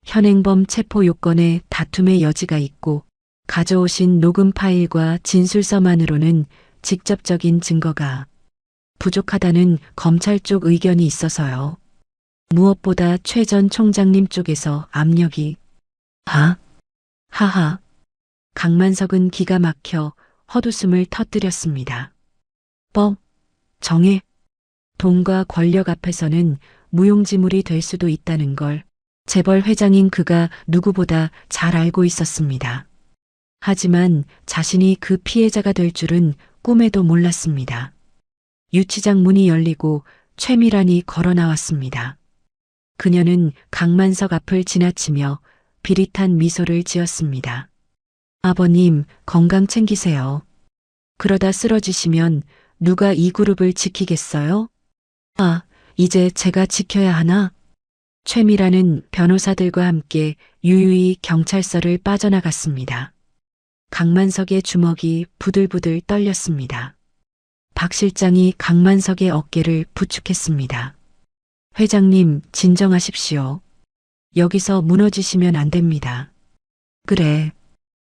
현행범 체포 요건에 다툼의 여지가 있고 가져오신 녹음 파일과 진술서만으로는 직접적인 증거가 부족하다는 검찰 쪽 의견이 있어서요. 무엇보다 최 전 총장님 쪽에서 압력이 하하. 강만석은 기가 막혀 헛웃음을 터뜨렸습니다. 정해. 돈과 권력 앞에서는 무용지물이 될 수도 있다는 걸 재벌 회장인 그가 누구보다 잘 알고 있었습니다. 하지만 자신이 그 피해자가 될 줄은 꿈에도 몰랐습니다. 유치장 문이 열리고 최미란이 걸어 나왔습니다. 그녀는 강만석 앞을 지나치며 비릿한 미소를 지었습니다. 아버님, 건강 챙기세요. 그러다 쓰러지시면 누가 이 그룹을 지키겠어요? 이제 제가 지켜야 하나? 최미란은 변호사들과 함께 유유히 경찰서를 빠져나갔습니다. 강만석의 주먹이 부들부들 떨렸습니다. 박 실장이 강만석의 어깨를 부축했습니다. 회장님, 진정하십시오. 여기서 무너지시면 안 됩니다. 그래,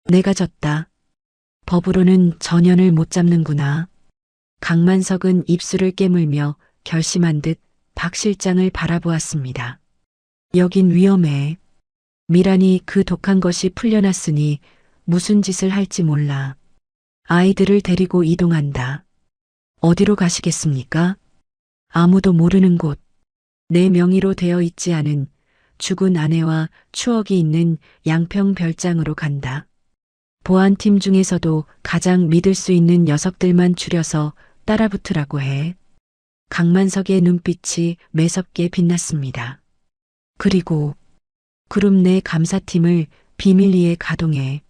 내가 졌다. 법으로는 전연을 못 잡는구나. 강만석은 입술을 깨물며 결심한 듯 박 실장을 바라보았습니다. 여긴 위험해. 미란이 그 독한 것이 풀려났으니 무슨 짓을 할지 몰라. 아이들을 데리고 이동한다. 어디로 가시겠습니까? 아무도 모르는 곳. 내 명의로 되어 있지 않은 죽은 아내와 추억이 있는 양평 별장으로 간다. 보안팀 중에서도 가장 믿을 수 있는 녀석들만 추려서 따라붙으라고 해. 강만석의 눈빛이 매섭게 빛났습니다. 그리고 그룹 내 감사팀을 비밀리에 가동해.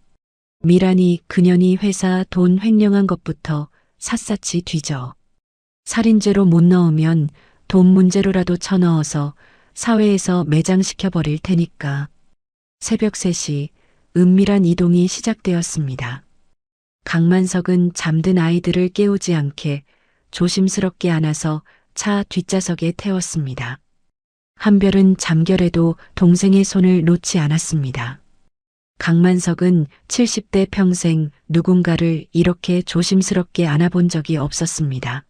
미란이 그년이 회사 돈 횡령한 것부터 샅샅이 뒤져. 살인죄로 못 넣으면 돈 문제로라도 쳐넣어서 사회에서 매장시켜버릴 테니까. 새벽 3시 은밀한 이동이 시작되었습니다. 강만석은 잠든 아이들을 깨우지 않게 조심스럽게 안아서 차 뒷좌석에 태웠습니다. 한별은 잠결에도 동생의 손을 놓지 않았습니다. 강만석은 70대 평생 누군가를 이렇게 조심스럽게 안아본 적이 없었습니다.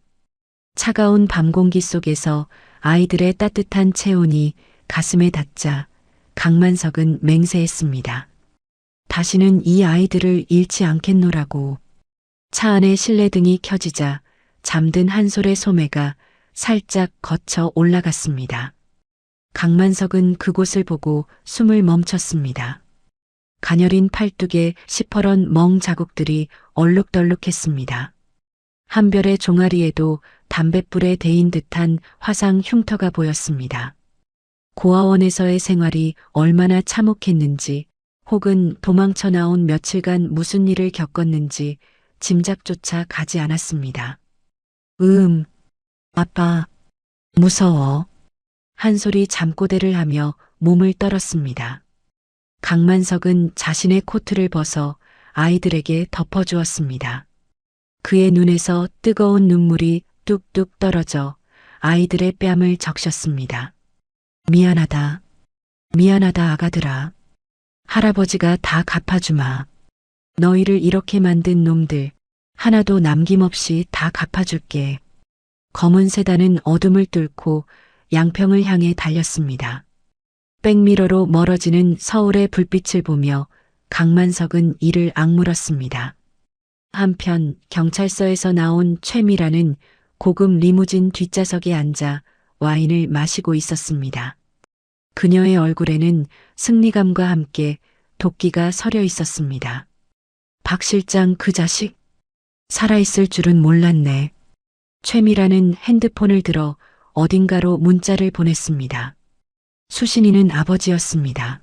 차가운 밤 공기 속에서 아이들의 따뜻한 체온이 가슴에 닿자 강만석은 맹세했습니다. 다시는 이 아이들을 잃지 않겠노라고. 차 안에 실내등이 켜지자 잠든 한솔의 소매가 살짝 거쳐 올라갔습니다. 강만석은 그곳을 보고 숨을 멈췄습니다. 가녀린 팔뚝에 시퍼런 멍 자국들이 얼룩덜룩했습니다. 한별의 종아리에도 담뱃불에 데인 듯한 화상 흉터가 보였습니다. 고아원에서의 생활이 얼마나 참혹했는지 혹은 도망쳐 나온 며칠간 무슨 일을 겪었는지 짐작조차 가지 않았습니다. 아빠, 무서워. 한솔이 잠꼬대를 하며 몸을 떨었습니다. 강만석은 자신의 코트를 벗어 아이들에게 덮어주었습니다. 그의 눈에서 뜨거운 눈물이 뚝뚝 떨어져 아이들의 뺨을 적셨습니다. 미안하다. 미안하다 아가들아. 할아버지가 다 갚아주마. 너희를 이렇게 만든 놈들 하나도 남김없이 다 갚아줄게. 검은 세단은 어둠을 뚫고 양평을 향해 달렸습니다. 백미러로 멀어지는 서울의 불빛을 보며 강만석은 이를 악물었습니다. 한편 경찰서에서 나온 최미라는 고급 리무진 뒷좌석에 앉아 와인을 마시고 있었습니다. 그녀의 얼굴에는 승리감과 함께 도끼가 서려 있었습니다. 박 실장 그 자식? 살아있을 줄은 몰랐네. 최미라는 핸드폰을 들어 어딘가로 문자를 보냈습니다. 수신이는 아버지였습니다.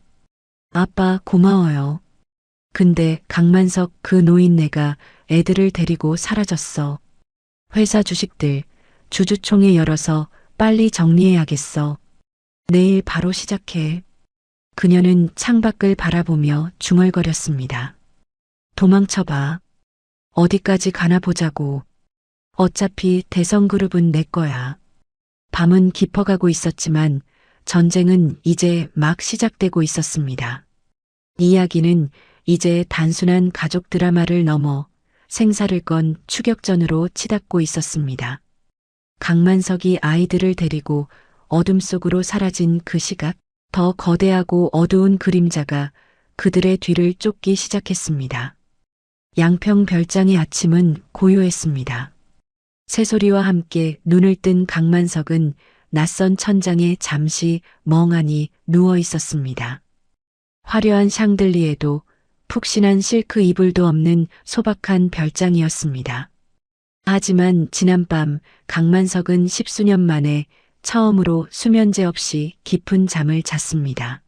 아빠 고마워요. 근데 강만석 그 노인네가 애들을 데리고 사라졌어. 회사 주식들 주주총회 열어서 빨리 정리해야겠어. 내일 바로 시작해. 그녀는 창밖을 바라보며 중얼거렸습니다. 도망쳐봐. 어디까지 가나 보자고. 어차피 대성그룹은 내 거야. 밤은 깊어가고 있었지만 전쟁은 이제 막 시작되고 있었습니다. 이야기는 이제 단순한 가족 드라마를 넘어 생사를 건 추격전으로 치닫고 있었습니다. 강만석이 아이들을 데리고 어둠 속으로 사라진 그 시각, 더 거대하고 어두운 그림자가 그들의 뒤를 쫓기 시작했습니다. 양평 별장의 아침은 고요했습니다. 새소리와 함께 눈을 뜬 강만석은 낯선 천장에 잠시 멍하니 누워 있었습니다. 화려한 샹들리에도 푹신한 실크 이불도 없는 소박한 별장이었습니다. 하지만 지난밤 강만석은 10수년 만에 처음으로 수면제 없이 깊은 잠을 잤습니다.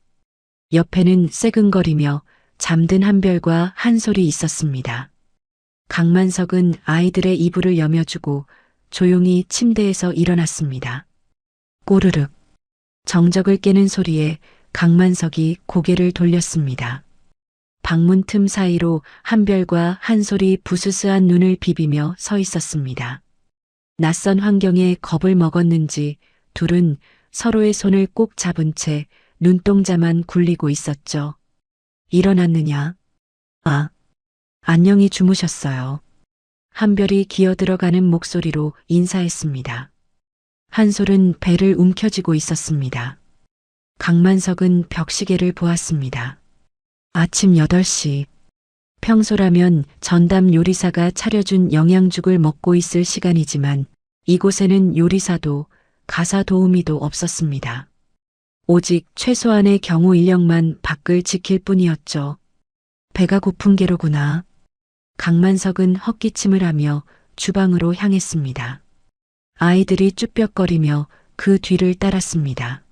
옆에는 새근거리며 잠든 한별과 한솔이 있었습니다. 강만석은 아이들의 이불을 여며주고 조용히 침대에서 일어났습니다. 꼬르륵. 정적을 깨는 소리에 강만석이 고개를 돌렸습니다. 방문 틈 사이로 한별과 한솔이 부스스한 눈을 비비며 서 있었습니다. 낯선 환경에 겁을 먹었는지 둘은 서로의 손을 꼭 잡은 채 눈동자만 굴리고 있었죠. 일어났느냐? 아, 안녕히 주무셨어요. 한별이 기어들어가는 목소리로 인사했습니다. 한솔은 배를 움켜쥐고 있었습니다. 강만석은 벽시계를 보았습니다. 아침 8시. 평소라면 전담 요리사가 차려준 영양죽을 먹고 있을 시간이지만 이곳에는 요리사도 가사 도우미도 없었습니다. 오직 최소한의 경호 인력만 밖을 지킬 뿐이었죠. 배가 고픈 게로구나. 강만석은 헛기침을 하며 주방으로 향했습니다. 아이들이 쭈뼛거리며 그 뒤를 따랐습니다.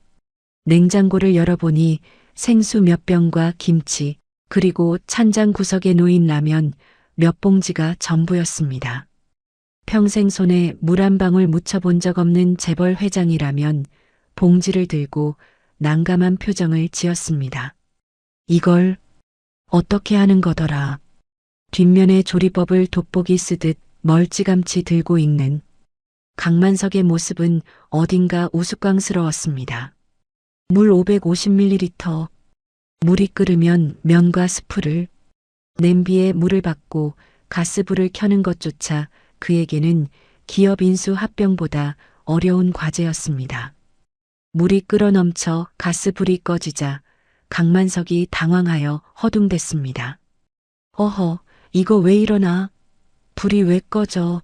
냉장고를 열어보니 생수 몇 병과 김치, 그리고 찬장 구석에 놓인 라면 몇 봉지가 전부였습니다. 평생 손에 물 한 방울 묻혀본 적 없는 재벌 회장이라면 봉지를 들고 난감한 표정을 지었습니다. 이걸 어떻게 하는 거더라. 뒷면의 조리법을 돋보기 쓰듯 멀찌감치 들고 읽는 강만석의 모습은 어딘가 우스꽝스러웠습니다. 물 550ml. 물이 끓으면 면과 스프를, 냄비에 물을 받고 가스불을 켜는 것조차 그에게는 기업 인수 합병보다 어려운 과제였습니다. 물이 끓어넘쳐 가스불이 꺼지자 강만석이 당황하여 허둥댔습니다. 어허, 이거 왜 이러나? 불이 왜 꺼져?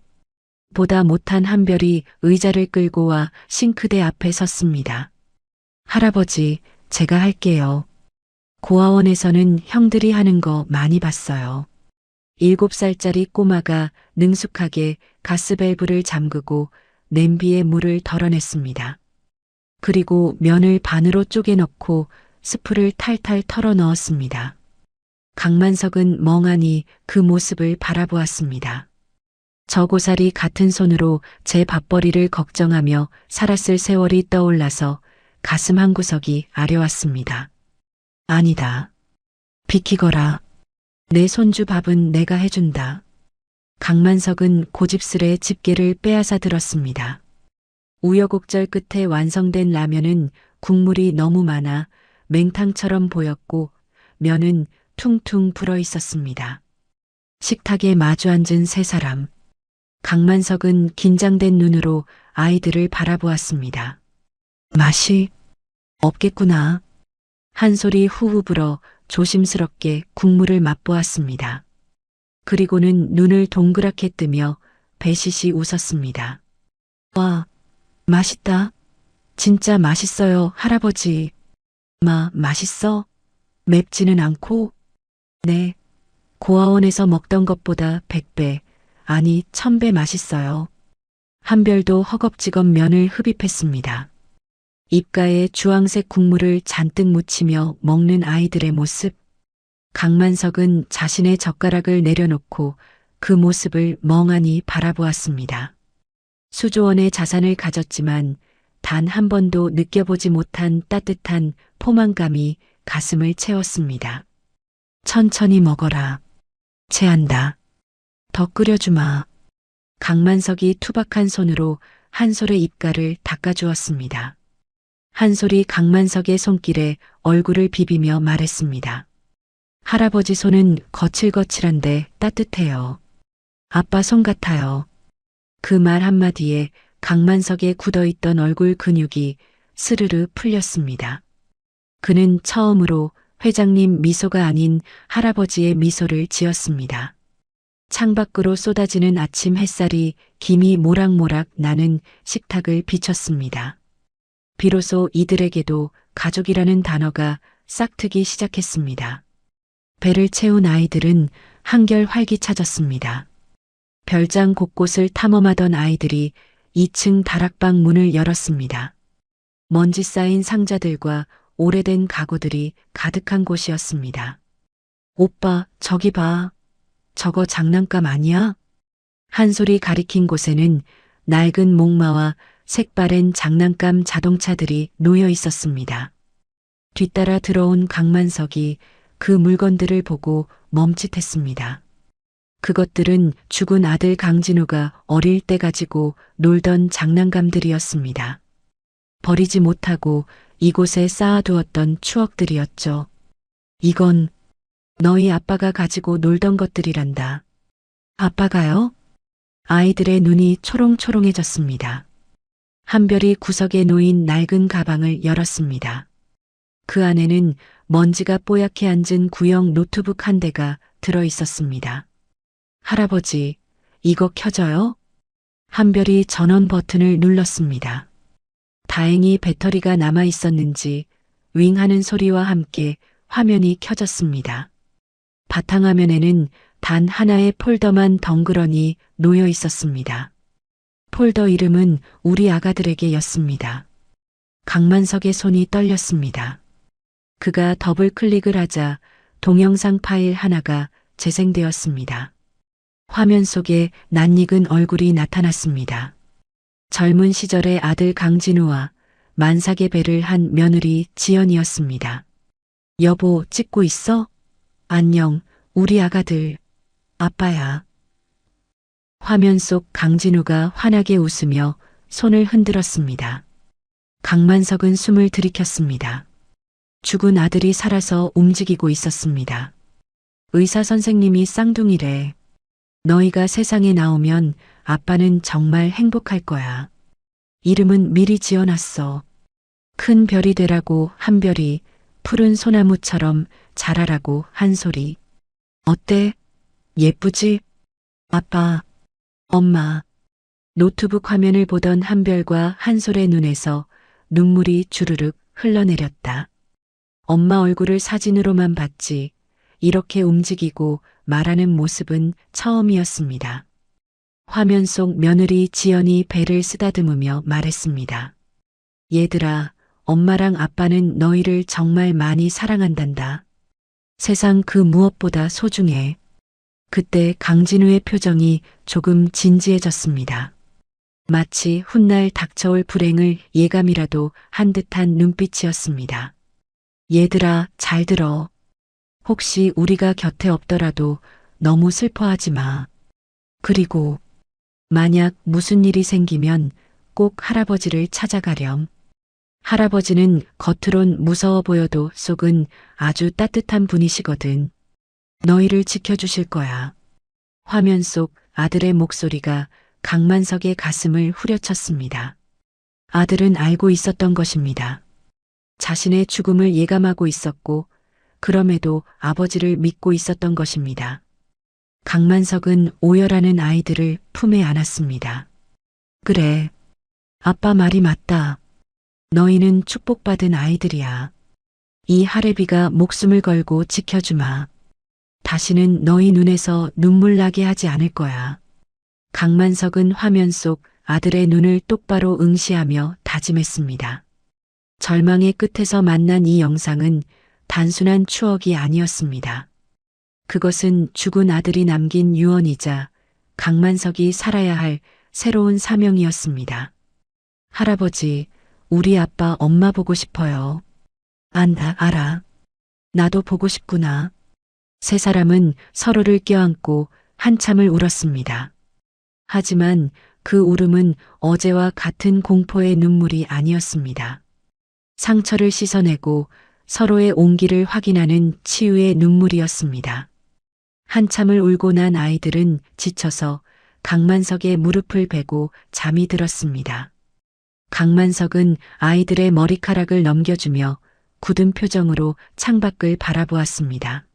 보다 못한 한별이 의자를 끌고 와 싱크대 앞에 섰습니다. 할아버지, 제가 할게요. 고아원에서는 형들이 하는 거 많이 봤어요. 7살짜리 꼬마가 능숙하게 가스밸브를 잠그고 냄비에 물을 덜어냈습니다. 그리고 면을 반으로 쪼개 넣고 스프를 탈탈 털어 넣었습니다. 강만석은 멍하니 그 모습을 바라보았습니다. 저 고사리 같은 손으로 제 밥벌이를 걱정하며 살았을 세월이 떠올라서 가슴 한구석이 아려왔습니다. 아니다. 비키거라. 내 손주 밥은 내가 해준다. 강만석은 고집스레 집게를 빼앗아 들었습니다. 우여곡절 끝에 완성된 라면은 국물이 너무 많아 맹탕처럼 보였고 면은 퉁퉁 불어 있었습니다. 식탁에 마주 앉은 세 사람. 강만석은 긴장된 눈으로 아이들을 바라보았습니다. 맛이 없겠구나. 한솔이 후후 불어 조심스럽게 국물을 맛보았습니다. 그리고는 눈을 동그랗게 뜨며 배시시 웃었습니다. 와, 맛있다. 진짜 맛있어요, 할아버지. 맛있어? 맵지는 않고? 네. 고아원에서 먹던 것보다 100배, 아니 1000배 맛있어요. 한별도 허겁지겁 면을 흡입했습니다. 입가에 주황색 국물을 잔뜩 묻히며 먹는 아이들의 모습. 강만석은 자신의 젓가락을 내려놓고 그 모습을 멍하니 바라보았습니다. 수조원의 자산을 가졌지만 단 한 번도 느껴보지 못한 따뜻한 포만감이 가슴을 채웠습니다. 천천히 먹어라. 체한다. 더 끓여주마. 강만석이 투박한 손으로 한솔의 입가를 닦아주었습니다. 한솔이 강만석의 손길에 얼굴을 비비며 말했습니다. 할아버지 손은 거칠거칠한데 따뜻해요. 아빠 손 같아요. 그 말 한마디에 강만석의 굳어있던 얼굴 근육이 스르르 풀렸습니다. 그는 처음으로 회장님 미소가 아닌 할아버지의 미소를 지었습니다. 창밖으로 쏟아지는 아침 햇살이 김이 모락모락 나는 식탁을 비췄습니다. 비로소 이들에게도 가족이라는 단어가 싹트기 시작했습니다. 배를 채운 아이들은 한결 활기차졌습니다. 별장 곳곳을 탐험하던 아이들이 2층 다락방 문을 열었습니다. 먼지 쌓인 상자들과 오래된 가구들이 가득한 곳이었습니다. 오빠, 저기 봐. 저거 장난감 아니야? 한솔이 가리킨 곳에는 낡은 목마와 색바랜 장난감 자동차들이 놓여 있었습니다. 뒤따라 들어온 강만석이 그 물건들을 보고 멈칫했습니다. 그것들은 죽은 아들 강진우가 어릴 때 가지고 놀던 장난감들이었습니다. 버리지 못하고 이곳에 쌓아두었던 추억들이었죠. 이건 너희 아빠가 가지고 놀던 것들이란다. 아빠가요? 아이들의 눈이 초롱초롱해졌습니다. 한별이 구석에 놓인 낡은 가방을 열었습니다. 그 안에는 먼지가 뽀얗게 앉은 구형 노트북 한 대가 들어 있었습니다. 할아버지, 이거 켜져요? 한별이 전원 버튼을 눌렀습니다. 다행히 배터리가 남아 있었는지 윙 하는 소리와 함께 화면이 켜졌습니다. 바탕화면에는 단 하나의 폴더만 덩그러니 놓여 있었습니다. 폴더 이름은 우리 아가들에게였습니다. 강만석의 손이 떨렸습니다. 그가 더블 클릭을 하자 동영상 파일 하나가 재생되었습니다. 화면 속에 낯익은 얼굴이 나타났습니다. 젊은 시절의 아들 강진우와 만삭의 배를 한 며느리 지연이었습니다. 여보, 찍고 있어? 안녕, 우리 아가들. 아빠야. 화면 속 강진우가 환하게 웃으며 손을 흔들었습니다. 강만석은 숨을 들이켰습니다. 죽은 아들이 살아서 움직이고 있었습니다. 의사 선생님이 쌍둥이래. 너희가 세상에 나오면 아빠는 정말 행복할 거야. 이름은 미리 지어놨어. 큰 별이 되라고 한별이, 푸른 소나무처럼 자라라고 한솔이. 어때? 예쁘지? 아빠, 엄마. 노트북 화면을 보던 한별과 한솔의 눈에서 눈물이 주르륵 흘러내렸다. 엄마 얼굴을 사진으로만 봤지 이렇게 움직이고 말하는 모습은 처음이었습니다. 화면 속 며느리 지연이 배를 쓰다듬으며 말했습니다. 얘들아, 엄마랑 아빠는 너희를 정말 많이 사랑한단다. 세상 그 무엇보다 소중해. 그때 강진우의 표정이 조금 진지해졌습니다. 마치 훗날 닥쳐올 불행을 예감이라도 한 듯한 눈빛이었습니다. 얘들아, 잘 들어. 혹시 우리가 곁에 없더라도 너무 슬퍼하지 마. 그리고 만약 무슨 일이 생기면 꼭 할아버지를 찾아가렴. 할아버지는 겉으론 무서워 보여도 속은 아주 따뜻한 분이시거든. 너희를 지켜주실 거야. 화면 속 아들의 목소리가 강만석의 가슴을 후려쳤습니다. 아들은 알고 있었던 것입니다. 자신의 죽음을 예감하고 있었고 그럼에도 아버지를 믿고 있었던 것입니다. 강만석은 오열하는 아이들을 품에 안았습니다. 그래, 아빠 말이 맞다. 너희는 축복받은 아이들이야. 이 할애비가 목숨을 걸고 지켜주마. 다시는 너희 눈에서 눈물 나게 하지 않을 거야. 강만석은 화면 속 아들의 눈을 똑바로 응시하며 다짐했습니다. 절망의 끝에서 만난 이 영상은 단순한 추억이 아니었습니다. 그것은 죽은 아들이 남긴 유언이자 강만석이 살아야 할 새로운 사명이었습니다. 할아버지, 우리 아빠 엄마 보고 싶어요. 알아. 나도 보고 싶구나. 세 사람은 서로를 껴안고 한참을 울었습니다. 하지만 그 울음은 어제와 같은 공포의 눈물이 아니었습니다. 상처를 씻어내고 서로의 온기를 확인하는 치유의 눈물이었습니다. 한참을 울고 난 아이들은 지쳐서 강만석의 무릎을 베고 잠이 들었습니다. 강만석은 아이들의 머리카락을 넘겨주며 굳은 표정으로 창밖을 바라보았습니다.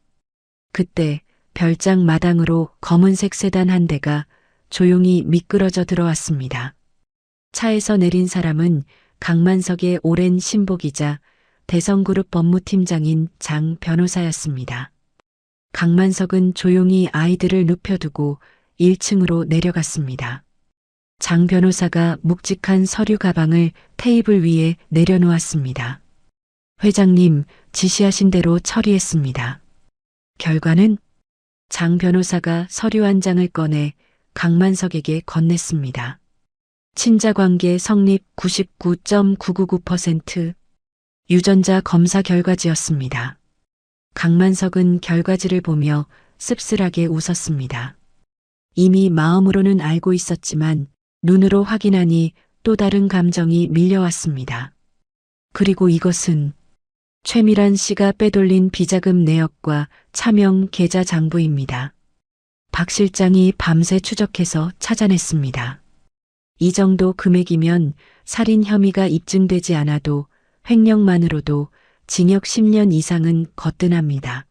그때 별장 마당으로 검은색 세단 한 대가 조용히 미끄러져 들어왔습니다. 차에서 내린 사람은 강만석의 오랜 신복이자 대성그룹 법무팀장인 장 변호사였습니다. 강만석은 조용히 아이들을 눕혀두고 1층으로 내려갔습니다. 장 변호사가 묵직한 서류 가방을 테이블 위에 내려놓았습니다. 회장님, 지시하신 대로 처리했습니다. 결과는? 장 변호사가 서류 한 장을 꺼내 강만석에게 건넸습니다. 친자관계 성립 99.999%, 유전자 검사 결과지였습니다. 강만석은 결과지를 보며 씁쓸하게 웃었습니다. 이미 마음으로는 알고 있었지만 눈으로 확인하니 또 다른 감정이 밀려왔습니다. 그리고 이것은 최미란 씨가 빼돌린 비자금 내역과 차명 계좌 장부입니다. 박 실장이 밤새 추적해서 찾아냈습니다. 이 정도 금액이면 살인 혐의가 입증되지 않아도 횡령만으로도 징역 10년 이상은 거뜬합니다.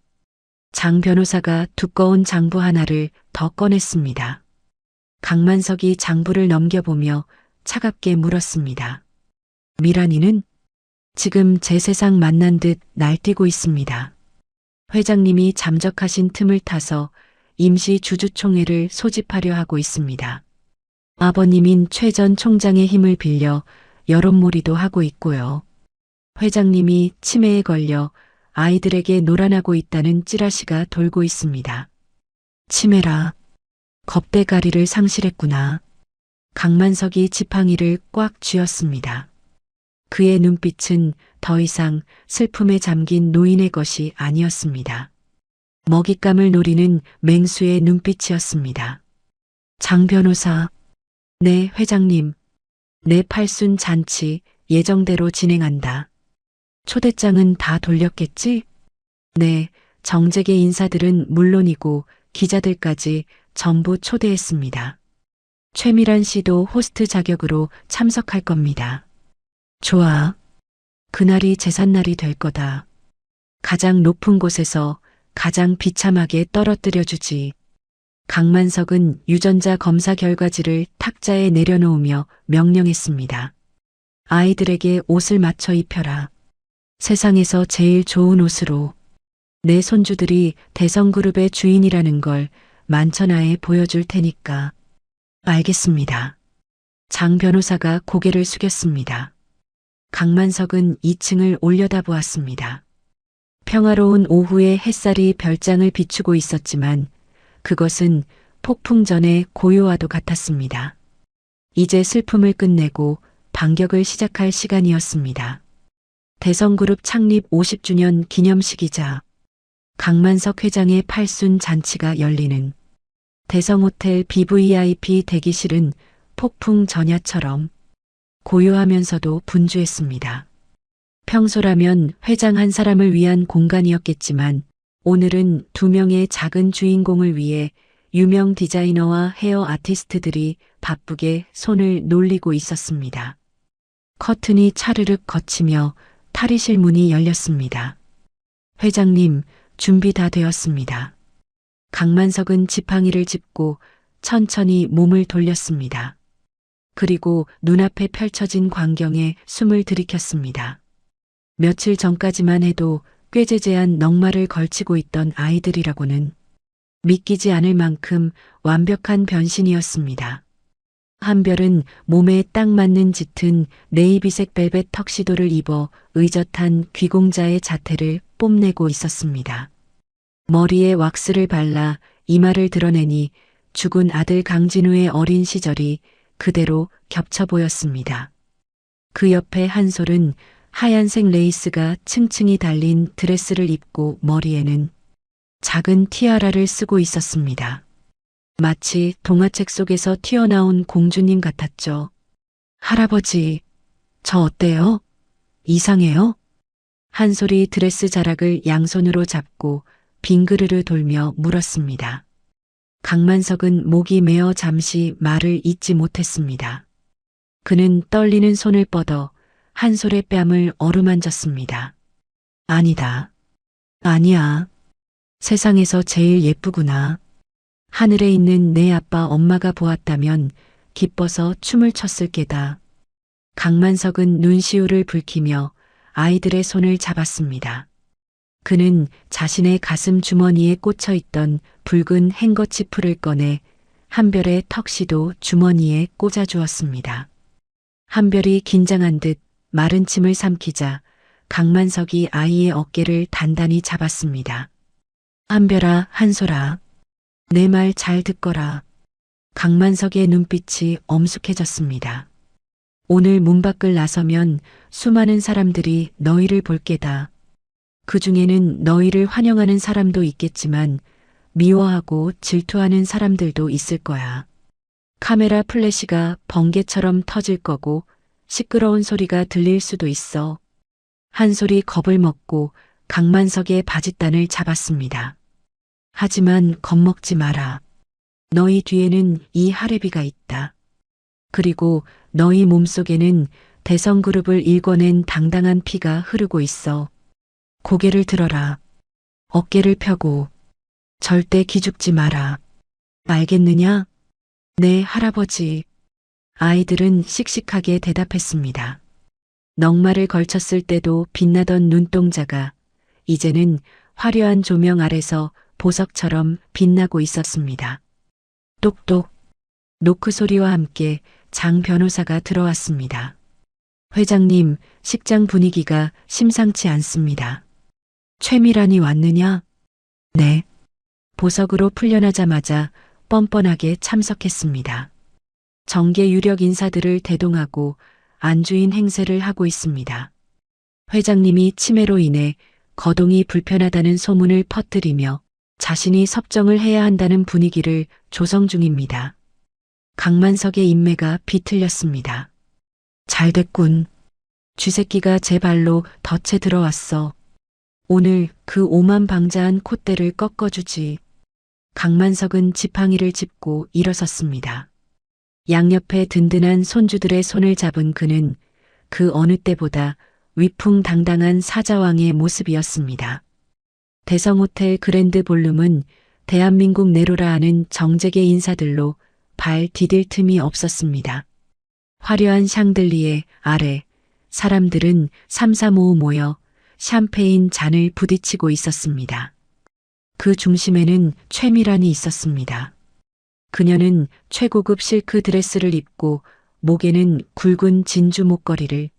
장 변호사가 두꺼운 장부 하나를 더 꺼냈습니다. 강만석이 장부를 넘겨보며 차갑게 물었습니다. 미란이는? 지금 제 세상 만난 듯 날뛰고 있습니다. 회장님이 잠적하신 틈을 타서 임시 주주총회를 소집하려 하고 있습니다. 아버님인 최 전 총장의 힘을 빌려 여론몰이도 하고 있고요. 회장님이 치매에 걸려 아이들에게 노란하고 있다는 찌라시가 돌고 있습니다. 치매라. 겁대가리를 상실했구나. 강만석이 지팡이를 꽉 쥐었습니다. 그의 눈빛은 더 이상 슬픔에 잠긴 노인의 것이 아니었습니다. 먹잇감을 노리는 맹수의 눈빛이었습니다. 장 변호사. 네, 회장님. 내 팔순 잔치 예정대로 진행한다. 초대장은 다 돌렸겠지? 네, 정재계 인사들은 물론이고 기자들까지 전부 초대했습니다. 최미란 씨도 호스트 자격으로 참석할 겁니다. 좋아. 그날이 제삿날이 될 거다. 가장 높은 곳에서 가장 비참하게 떨어뜨려 주지. 강만석은 유전자 검사 결과지를 탁자에 내려놓으며 명령했습니다. 아이들에게 옷을 맞춰 입혀라. 세상에서 제일 좋은 옷으로. 내 손주들이 대성그룹의 주인이라는 걸 만천하에 보여줄 테니까. 알겠습니다. 장 변호사가 고개를 숙였습니다. 강만석은 2층을 올려다보았습니다. 평화로운 오후에 햇살이 별장을 비추고 있었지만 그것은 폭풍 전의 고요와도 같았습니다. 이제 슬픔을 끝내고 반격을 시작할 시간이었습니다. 대성그룹 창립 50주년 기념식이자 강만석 회장의 팔순 잔치가 열리는 대성호텔 BVIP 대기실은 폭풍 전야처럼 고요하면서도 분주했습니다. 평소라면 회장 한 사람을 위한 공간이었겠지만 오늘은 2명의 작은 주인공을 위해 유명 디자이너와 헤어 아티스트들이 바쁘게 손을 놀리고 있었습니다. 커튼이 차르륵 걷히며 탈의실 문이 열렸습니다. 회장님, 준비 다 되었습니다. 강만석은 지팡이를 짚고 천천히 몸을 돌렸습니다. 그리고 눈앞에 펼쳐진 광경에 숨을 들이켰습니다. 며칠 전까지만 해도 꾀죄죄한 넉마를 걸치고 있던 아이들이라고는 믿기지 않을 만큼 완벽한 변신이었습니다. 한별은 몸에 딱 맞는 짙은 네이비색 벨벳 턱시도를 입어 의젓한 귀공자의 자태를 뽐내고 있었습니다. 머리에 왁스를 발라 이마를 드러내니 죽은 아들 강진우의 어린 시절이 그대로 겹쳐 보였습니다. 그 옆에 한솔은 하얀색 레이스가 층층이 달린 드레스를 입고 머리에는 작은 티아라를 쓰고 있었습니다. 마치 동화책 속에서 튀어나온 공주님 같았죠. 할아버지, 저 어때요? 이상해요? 한솔이 드레스 자락을 양손으로 잡고 빙그르르 돌며 물었습니다. 강만석은 목이 메어 잠시 말을 잇지 못했습니다. 그는 떨리는 손을 뻗어 한솔의 뺨을 어루만졌습니다. 아니다. 아니야. 세상에서 제일 예쁘구나. 하늘에 있는 내 아빠 엄마가 보았다면 기뻐서 춤을 췄을 게다. 강만석은 눈시울을 붉히며 아이들의 손을 잡았습니다. 그는 자신의 가슴 주머니에 꽂혀 있던 붉은 행거치프를 꺼내 한별의 턱시도 주머니에 꽂아 주었습니다. 한별이 긴장한 듯 마른 침을 삼키자 강만석이 아이의 어깨를 단단히 잡았습니다. 한별아, 한솔아, 내 말 잘 듣거라. 강만석의 눈빛이 엄숙해졌습니다. 오늘 문 밖을 나서면 수많은 사람들이 너희를 볼 게다. 그 중에는 너희를 환영하는 사람도 있겠지만 미워하고 질투하는 사람들도 있을 거야. 카메라 플래시가 번개처럼 터질 거고 시끄러운 소리가 들릴 수도 있어. 한솔이 겁을 먹고 강만석의 바짓단을 잡았습니다. 하지만 겁먹지 마라. 너희 뒤에는 이 하레비가 있다. 그리고 너희 몸속에는 대성그룹을 일궈낸 당당한 피가 흐르고 있어. 고개를 들어라. 어깨를 펴고 절대 기죽지 마라. 알겠느냐? 네, 할아버지. 아이들은 씩씩하게 대답했습니다. 넉마를 걸쳤을 때도 빛나던 눈동자가 이제는 화려한 조명 아래서 보석처럼 빛나고 있었습니다. 똑똑. 노크 소리와 함께 장 변호사가 들어왔습니다. 회장님, 식장 분위기가 심상치 않습니다. 최미란이 왔느냐? 네. 보석으로 풀려나자마자 뻔뻔하게 참석했습니다. 정계 유력 인사들을 대동하고 안주인 행세를 하고 있습니다. 회장님이 치매로 인해 거동이 불편하다는 소문을 퍼뜨리며 자신이 섭정을 해야 한다는 분위기를 조성 중입니다. 강만석의 인매가 비틀렸습니다. 잘 됐군. 쥐새끼가 제 발로 덫에 들어왔어. 오늘 그 오만방자한 콧대를 꺾어주지. 강만석은 지팡이를 짚고 일어섰습니다. 양옆에 든든한 손주들의 손을 잡은 그는 그 어느 때보다 위풍당당한 사자왕의 모습이었습니다. 대성호텔 그랜드 볼룸은 대한민국 내로라 하는 정재계 인사들로 발 디딜 틈이 없었습니다. 화려한 샹들리에 아래 사람들은 삼삼오오 모여 샴페인 잔을 부딪히고 있었습니다. 그 중심에는 최미란이 있었습니다. 그녀는 최고급 실크 드레스를 입고 목에는 굵은 진주 목걸이를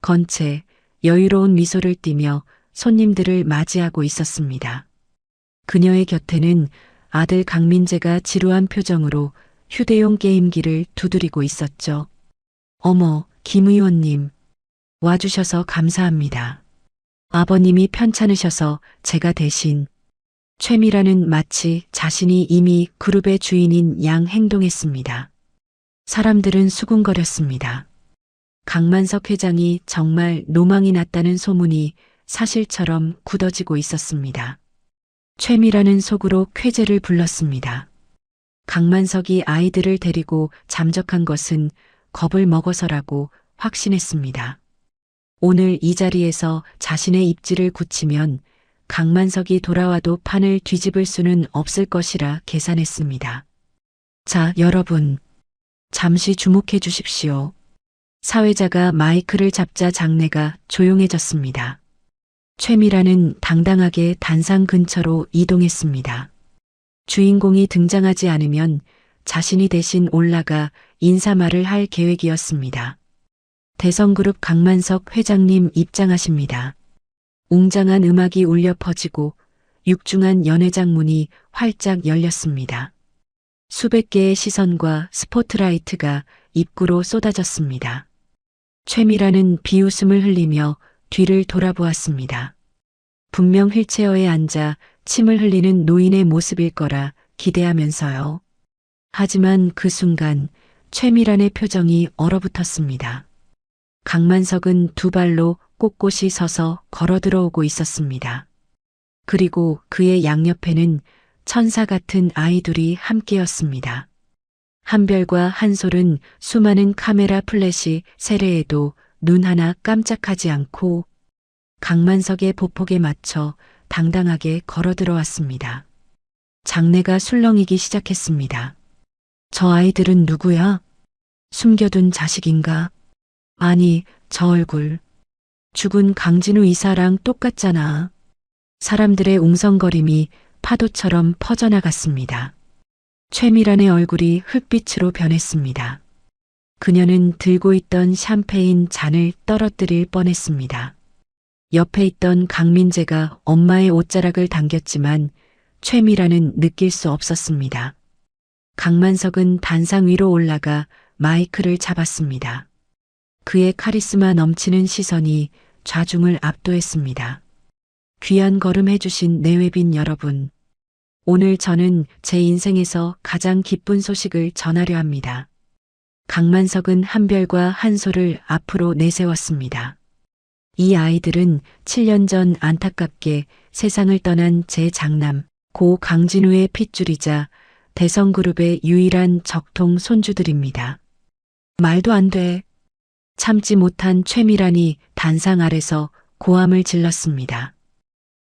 건 채 여유로운 미소를 띠며 손님들을 맞이하고 있었습니다. 그녀의 곁에는 아들 강민재가 지루한 표정으로 휴대용 게임기를 두드리고 있었죠. 어머, 김 의원님. 와주셔서 감사합니다. 아버님이 편찮으셔서 제가 대신. 최미라는 마치 자신이 이미 그룹의 주인인 양 행동했습니다. 사람들은 수군거렸습니다. 강만석 회장이 정말 노망이 났다는 소문이 사실처럼 굳어지고 있었습니다. 최미라는 속으로 쾌재를 불렀습니다. 강만석이 아이들을 데리고 잠적한 것은 겁을 먹어서라고 확신했습니다. 오늘 이 자리에서 자신의 입지를 굳히면 강만석이 돌아와도 판을 뒤집을 수는 없을 것이라 계산했습니다. 자, 여러분. 잠시 주목해 주십시오. 사회자가 마이크를 잡자 장내가 조용해졌습니다. 최미라는 당당하게 단상 근처로 이동했습니다. 주인공이 등장하지 않으면 자신이 대신 올라가 인사말을 할 계획이었습니다. 대성그룹 강만석 회장님 입장하십니다. 웅장한 음악이 울려 퍼지고 육중한 연회장 문이 활짝 열렸습니다. 수백 개의 시선과 스포트라이트가 입구로 쏟아졌습니다. 최미라는 비웃음을 흘리며 뒤를 돌아보았습니다. 분명 휠체어에 앉아 침을 흘리는 노인의 모습일 거라 기대하면서요. 하지만 그 순간 최미란의 표정이 얼어붙었습니다. 강만석은 두 발로 꼿꼿이 서서 걸어 들어오고 있었습니다. 그리고 그의 양옆에는 천사 같은 아이들이 함께였습니다. 한별과 한솔은 수많은 카메라 플래시 세례에도 눈 하나 깜짝하지 않고 강만석의 보폭에 맞춰 당당하게 걸어 들어왔습니다. 장내가 술렁이기 시작했습니다. 저 아이들은 누구야? 숨겨둔 자식인가? 아니, 저 얼굴. 죽은 강진우 이사랑 똑같잖아. 사람들의 웅성거림이 파도처럼 퍼져나갔습니다. 최미란의 얼굴이 흙빛으로 변했습니다. 그녀는 들고 있던 샴페인 잔을 떨어뜨릴 뻔했습니다. 옆에 있던 강민재가 엄마의 옷자락을 당겼지만 최미란은 느낄 수 없었습니다. 강만석은 단상 위로 올라가 마이크를 잡았습니다. 그의 카리스마 넘치는 시선이 좌중을 압도했습니다. 귀한 걸음 해주신 내외빈 여러분. 오늘 저는 제 인생에서 가장 기쁜 소식을 전하려 합니다. 강만석은 한별과 한솔을 앞으로 내세웠습니다. 이 아이들은 7년 전 안타깝게 세상을 떠난 제 장남 고 강진우의 핏줄이자 대성그룹의 유일한 적통 손주들입니다. 말도 안 돼. 참지 못한 최미란이 단상 아래서 고함을 질렀습니다.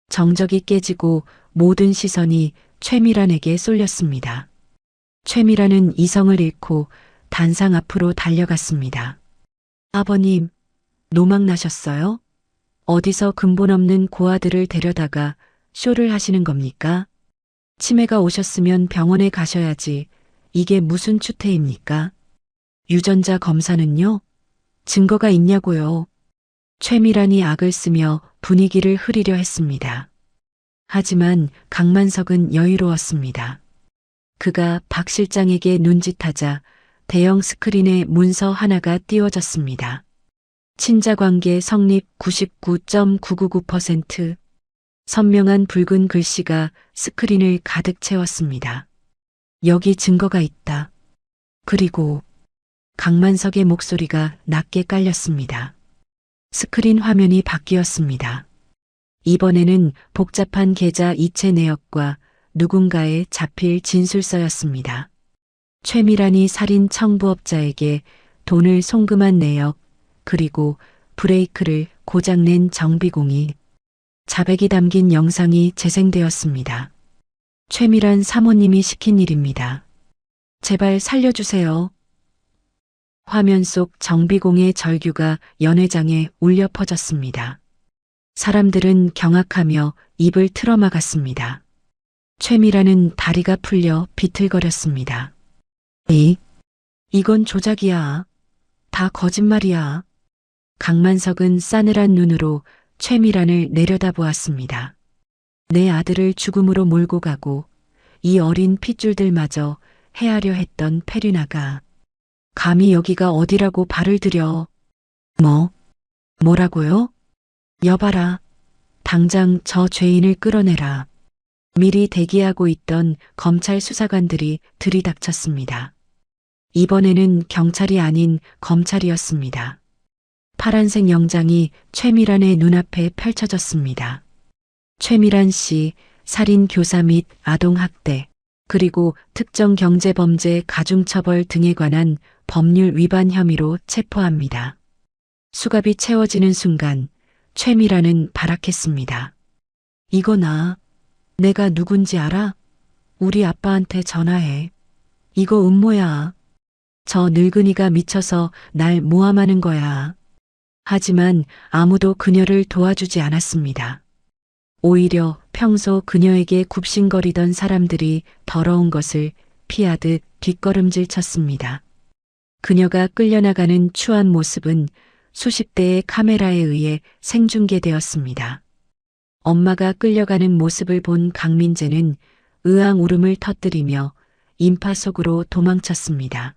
정적이 깨지고 모든 시선이 최미란에게 쏠렸습니다. 최미란은 이성을 잃고 단상 앞으로 달려갔습니다. 아버님, 노망 나셨어요? 어디서 근본 없는 고아들을 데려다가 쇼를 하시는 겁니까? 치매가 오셨으면 병원에 가셔야지. 이게 무슨 추태입니까? 유전자 검사는요? 증거가 있냐고요? 최미란이 악을 쓰며 분위기를 흐리려 했습니다. 하지만 강만석은 여유로웠습니다. 그가 박 실장에게 눈짓하자 대형 스크린에 문서 하나가 띄워졌습니다. 친자관계 성립 99.999%. 선명한 붉은 글씨가 스크린을 가득 채웠습니다. 여기 증거가 있다. 그리고 강만석의 목소리가 낮게 깔렸습니다. 스크린 화면이 바뀌었습니다. 이번에는 복잡한 계좌 이체 내역과 누군가의 자필 진술서였습니다. 최미란이 살인 청부업자에게 돈을 송금한 내역, 그리고 브레이크를 고장낸 정비공이 자백이 담긴 영상이 재생되었습니다. 최미란 사모님이 시킨 일입니다. 제발 살려주세요. 화면 속 정비공의 절규가 연회장에 울려 퍼졌습니다. 사람들은 경악하며 입을 틀어막았습니다. 최미란은 다리가 풀려 비틀거렸습니다. 이건 조작이야. 다 거짓말이야. 강만석은 싸늘한 눈으로 최미란을 내려다보았습니다. 내 아들을 죽음으로 몰고 가고 이 어린 핏줄들마저 해하려 했던 페리나가 감히 여기가 어디라고 발을 들여. 뭐라고요? 여봐라. 당장 저 죄인을 끌어내라. 미리 대기하고 있던 검찰 수사관들이 들이닥쳤습니다. 이번에는 경찰이 아닌 검찰이었습니다. 파란색 영장이 최미란의 눈앞에 펼쳐졌습니다. 최미란 씨 살인 교사 및 아동학대 그리고 특정 경제범죄 가중처벌 등에 관한 법률 위반 혐의로 체포합니다. 수갑이 채워지는 순간 최미란은 발악했습니다. 이거나 내가 누군지 알아? 우리 아빠한테 전화해. 이거 음모야. 저 늙은이가 미쳐서 날 모함하는 거야. 하지만 아무도 그녀를 도와주지 않았습니다. 오히려 평소 그녀에게 굽신거리던 사람들이 더러운 것을 피하듯 뒷걸음질 쳤습니다. 그녀가 끌려나가는 추한 모습은 수십 대의 카메라에 의해 생중계되었습니다. 엄마가 끌려가는 모습을 본 강민재는 의앙 울음을 터뜨리며 인파 속으로 도망쳤습니다.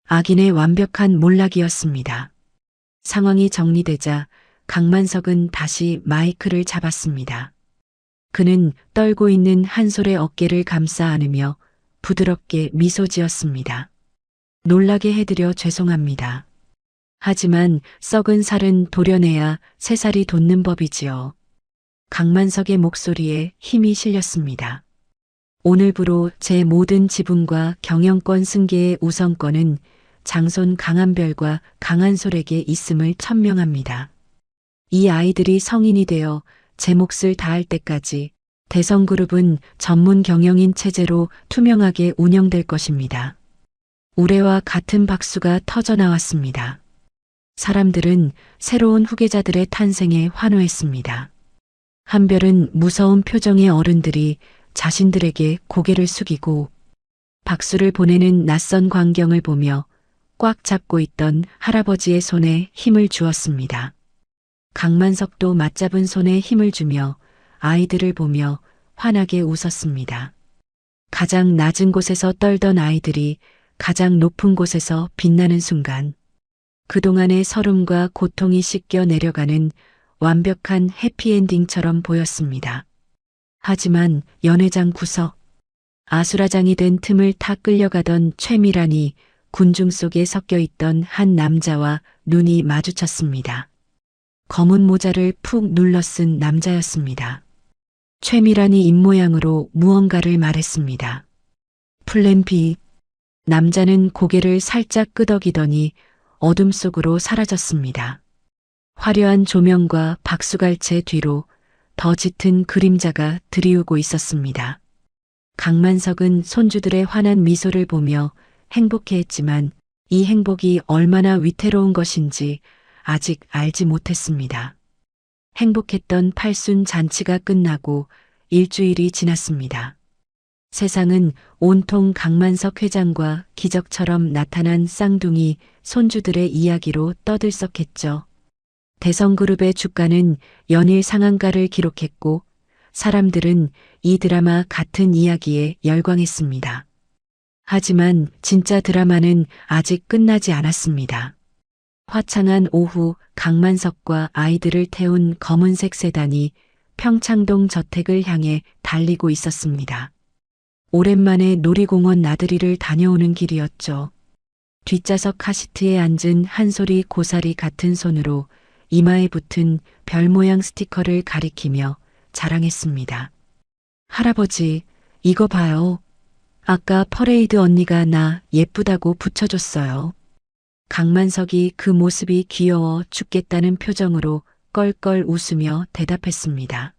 악인의 완벽한 몰락이었습니다. 상황이 정리되자 강만석은 다시 마이크를 잡았습니다. 그는 떨고 있는 한솔의 어깨를 감싸 안으며 부드럽게 미소 지었습니다. 놀라게 해드려 죄송합니다. 하지만 썩은 살은 도려내야 새살이 돋는 법이지요. 강만석의 목소리에 힘이 실렸습니다. 오늘부로 제 모든 지분과 경영권 승계의 우선권은 장손 강한별과 강한솔에게 있음을 천명합니다. 이 아이들이 성인이 되어 제 몫을 다할 때까지 대성그룹은 전문 경영인 체제로 투명하게 운영될 것입니다. 우레와 같은 박수가 터져 나왔습니다. 사람들은 새로운 후계자들의 탄생에 환호했습니다. 한별은 무서운 표정의 어른들이 자신들에게 고개를 숙이고 박수를 보내는 낯선 광경을 보며 꽉 잡고 있던 할아버지의 손에 힘을 주었습니다. 강만석도 맞잡은 손에 힘을 주며 아이들을 보며 환하게 웃었습니다. 가장 낮은 곳에서 떨던 아이들이 가장 높은 곳에서 빛나는 순간 그동안의 서름과 고통이 씻겨 내려가는 완벽한 해피엔딩처럼 보였습니다. 하지만 연회장 구석, 아수라장이 된 틈을 타 끌려가던 최미란이 군중 속에 섞여 있던 한 남자와 눈이 마주쳤습니다. 검은 모자를 푹 눌러 쓴 남자였습니다. 최미란이 입모양으로 무언가를 말했습니다. 플랜 B. 남자는 고개를 살짝 끄덕이더니 어둠 속으로 사라졌습니다. 화려한 조명과 박수갈채 뒤로 더 짙은 그림자가 드리우고 있었습니다. 강만석은 손주들의 환한 미소를 보며 행복해했지만 이 행복이 얼마나 위태로운 것인지 아직 알지 못했습니다. 행복했던 팔순 잔치가 끝나고 일주일이 지났습니다. 세상은 온통 강만석 회장과 기적처럼 나타난 쌍둥이 손주들의 이야기로 떠들썩했죠. 대성그룹의 주가는 연일 상한가를 기록했고 사람들은 이 드라마 같은 이야기에 열광했습니다. 하지만 진짜 드라마는 아직 끝나지 않았습니다. 화창한 오후 강만석과 아이들을 태운 검은색 세단이 평창동 저택을 향해 달리고 있었습니다. 오랜만에 놀이공원 나들이를 다녀오는 길이었죠. 뒷좌석 카시트에 앉은 한솔이 고사리 같은 손으로 이마에 붙은 별 모양 스티커를 가리키며 자랑했습니다. 할아버지, 이거 봐요. 아까 퍼레이드 언니가 나 예쁘다고 붙여줬어요. 강만석이 그 모습이 귀여워 죽겠다는 표정으로 껄껄 웃으며 대답했습니다.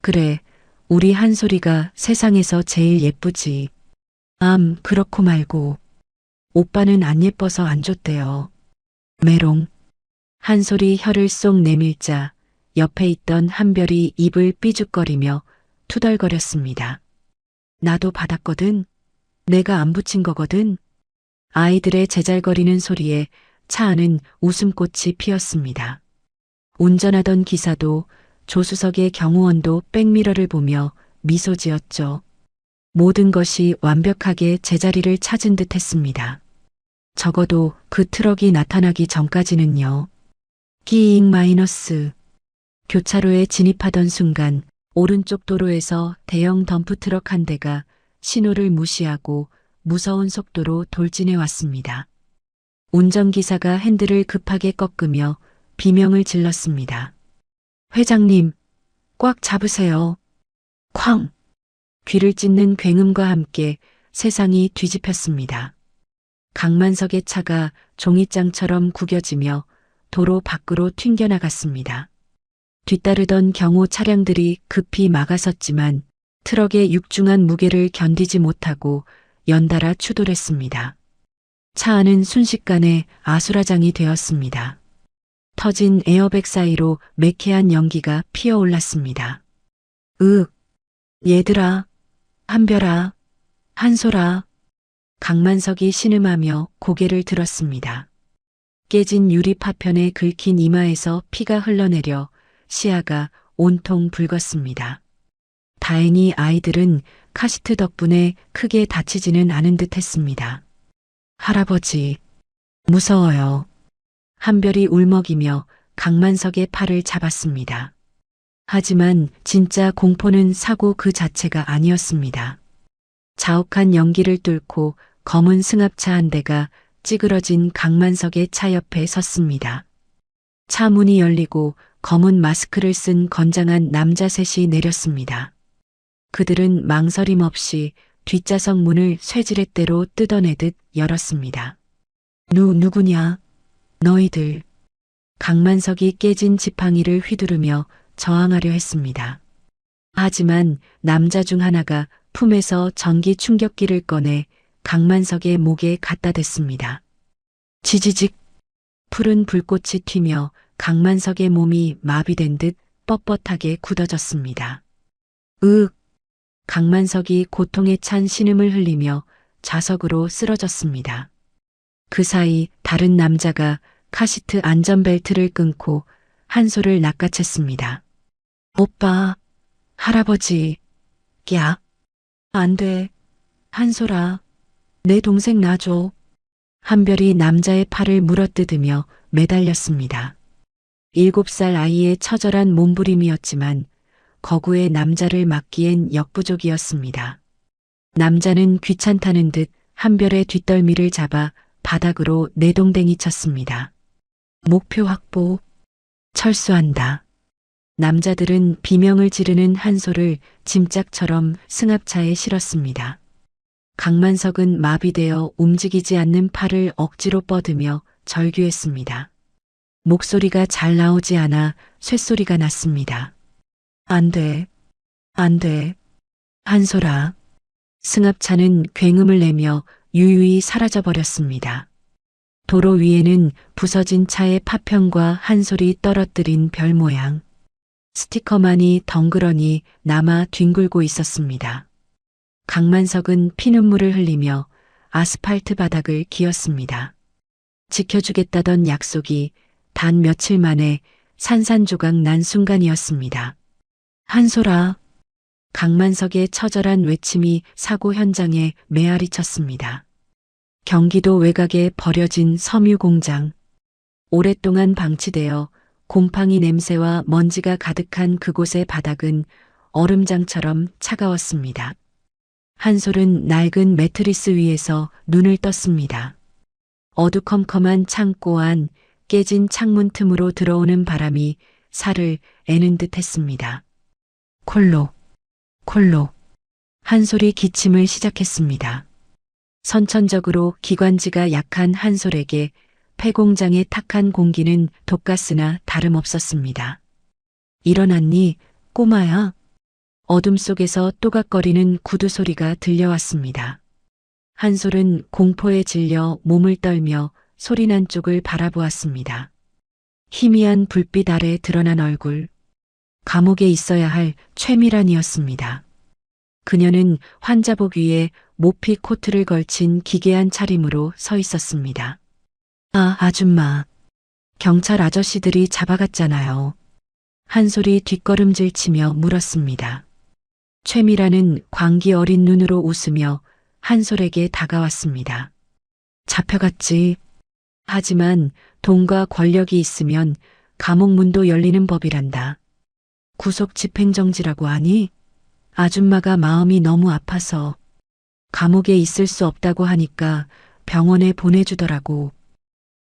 그래, 우리 한솔이가 세상에서 제일 예쁘지. 그렇고 말고. 오빠는 안 예뻐서 안 줬대요. 메롱. 한솔이 혀를 쏙 내밀자 옆에 있던 한별이 입을 삐죽거리며 투덜거렸습니다. 나도 받았거든. 내가 안 붙인 거거든. 아이들의 제잘거리는 소리에 차 안은 웃음꽃이 피었습니다. 운전하던 기사도 조수석의 경호원도 백미러를 보며 미소 지었죠. 모든 것이 완벽하게 제자리를 찾은 듯 했습니다. 적어도 그 트럭이 나타나기 전까지는요. 끼잉 마이너스. 교차로에 진입하던 순간 오른쪽 도로에서 대형 덤프트럭 한 대가 신호를 무시하고 무서운 속도로 돌진해 왔습니다. 운전기사가 핸들을 급하게 꺾으며 비명을 질렀습니다. 회장님, 꽉 잡으세요. 쾅! 귀를 찢는 굉음과 함께 세상이 뒤집혔습니다. 강만석의 차가 종이장처럼 구겨지며 도로 밖으로 튕겨나갔습니다. 뒤따르던 경호 차량들이 급히 막아섰지만 트럭의 육중한 무게를 견디지 못하고 연달아 추돌했습니다. 차 안은 순식간에 아수라장이 되었습니다. 터진 에어백 사이로 매캐한 연기가 피어올랐습니다. 얘들아, 한별아, 한솔아. 강만석이 신음하며 고개를 들었습니다. 깨진 유리 파편에 긁힌 이마에서 피가 흘러내려 시야가 온통 붉었습니다. 다행히 아이들은 카시트 덕분에 크게 다치지는 않은 듯 했습니다. 할아버지, 무서워요. 한별이 울먹이며 강만석의 팔을 잡았습니다. 하지만 진짜 공포는 사고 그 자체가 아니었습니다. 자욱한 연기를 뚫고 검은 승합차 한 대가 찌그러진 강만석의 차 옆에 섰습니다. 차 문이 열리고 검은 마스크를 쓴 건장한 남자 셋이 내렸습니다. 그들은 망설임 없이 뒷좌석 문을 쇠지렛대로 뜯어내듯 열었습니다. 누구냐? 너희들. 강만석이 깨진 지팡이를 휘두르며 저항하려 했습니다. 하지만 남자 중 하나가 품에서 전기 충격기를 꺼내 강만석의 목에 갖다 댔습니다. 지지직. 푸른 불꽃이 튀며 강만석의 몸이 마비된 듯 뻣뻣하게 굳어졌습니다. 으윽. 강만석이 고통에 찬 신음을 흘리며 좌석으로 쓰러졌습니다. 그 사이 다른 남자가 카시트 안전벨트를 끊고 한솔을 낚아챘습니다. 오빠, 할아버지, 야, 안 돼. 한솔아, 내 동생 놔줘. 한별이 남자의 팔을 물어뜯으며 매달렸습니다. 7살 아이의 처절한 몸부림이었지만 거구의 남자를 막기엔 역부족이었습니다. 남자는 귀찮다는 듯 한별의 뒷덜미를 잡아 바닥으로 내동댕이 쳤습니다. 목표 확보. 철수한다. 남자들은 비명을 지르는 한솔을 짐짝처럼 승합차에 실었습니다. 강만석은 마비되어 움직이지 않는 팔을 억지로 뻗으며 절규했습니다. 목소리가 잘 나오지 않아 쇳소리가 났습니다. 안 돼. 안 돼. 한솔아. 승합차는 굉음을 내며 유유히 사라져버렸습니다. 도로 위에는 부서진 차의 파편과 한솔이 떨어뜨린 별 모양. 스티커만이 덩그러니 남아 뒹굴고 있었습니다. 강만석은 피눈물을 흘리며 아스팔트 바닥을 기었습니다. 지켜주겠다던 약속이 단 며칠 만에 산산조각 난 순간이었습니다. 한솔아. 강만석의 처절한 외침이 사고 현장에 메아리 쳤습니다. 경기도 외곽에 버려진 섬유 공장. 오랫동안 방치되어 곰팡이 냄새와 먼지가 가득한 그곳의 바닥은 얼음장처럼 차가웠습니다. 한솔은 낡은 매트리스 위에서 눈을 떴습니다. 어두컴컴한 창고 안 깨진 창문 틈으로 들어오는 바람이 살을 애는 듯 했습니다. 콜록, 콜록. 한솔이 기침을 시작했습니다. 선천적으로 기관지가 약한 한솔에게 폐공장의 탁한 공기는 독가스나 다름없었습니다. 일어났니, 꼬마야? 어둠 속에서 또각거리는 구두 소리가 들려왔습니다. 한솔은 공포에 질려 몸을 떨며 소리난 쪽을 바라보았습니다. 희미한 불빛 아래 드러난 얼굴. 감옥에 있어야 할 최미란이었습니다. 그녀는 환자복 위에 모피 코트를 걸친 기괴한 차림으로 서 있었습니다. 아, 아줌마. 경찰 아저씨들이 잡아갔잖아요. 한솔이 뒷걸음질 치며 물었습니다. 최미란은 광기 어린 눈으로 웃으며 한솔에게 다가왔습니다. 잡혀갔지. 하지만 돈과 권력이 있으면 감옥 문도 열리는 법이란다. 구속 집행정지라고 하니? 아줌마가 마음이 너무 아파서 감옥에 있을 수 없다고 하니까 병원에 보내주더라고.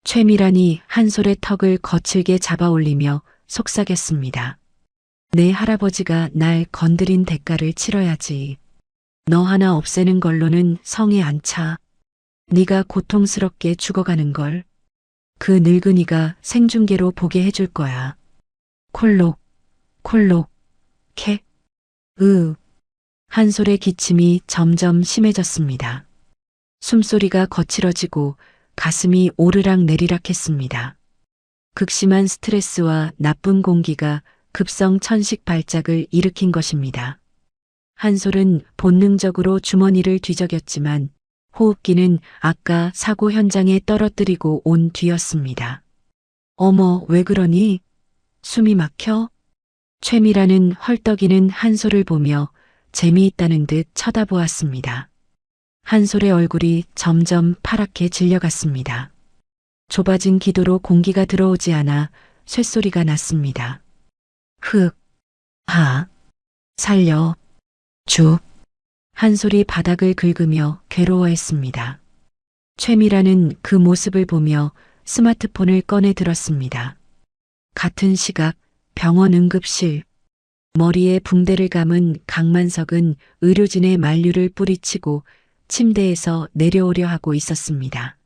최미란이 한솔의 턱을 거칠게 잡아올리며 속삭였습니다. 내 할아버지가 날 건드린 대가를 치러야지. 너 하나 없애는 걸로는 성에 안 차. 네가 고통스럽게 죽어가는 걸. 그 늙은이가 생중계로 보게 해줄 거야. 콜록, 콜록, 캐, 한솔의 기침이 점점 심해졌습니다. 숨소리가 거칠어지고 가슴이 오르락 내리락 했습니다. 극심한 스트레스와 나쁜 공기가 급성 천식 발작을 일으킨 것입니다. 한솔은 본능적으로 주머니를 뒤적였지만 호흡기는 아까 사고 현장에 떨어뜨리고 온 뒤였습니다. 어머, 왜 그러니? 숨이 막혀? 최미라는 헐떡이는 한솔을 보며 재미있다는 듯 쳐다보았습니다. 한솔의 얼굴이 점점 파랗게 질려갔습니다. 좁아진 기도로 공기가 들어오지 않아 쇳소리가 났습니다. 흑, 하, 살려, 주. 한솔이 바닥을 긁으며 괴로워했습니다. 최미라는 그 모습을 보며 스마트폰을 꺼내 들었습니다. 같은 시각 병원 응급실. 머리에 붕대를 감은 강만석은 의료진의 만류를 뿌리치고 침대에서 내려오려 하고 있었습니다.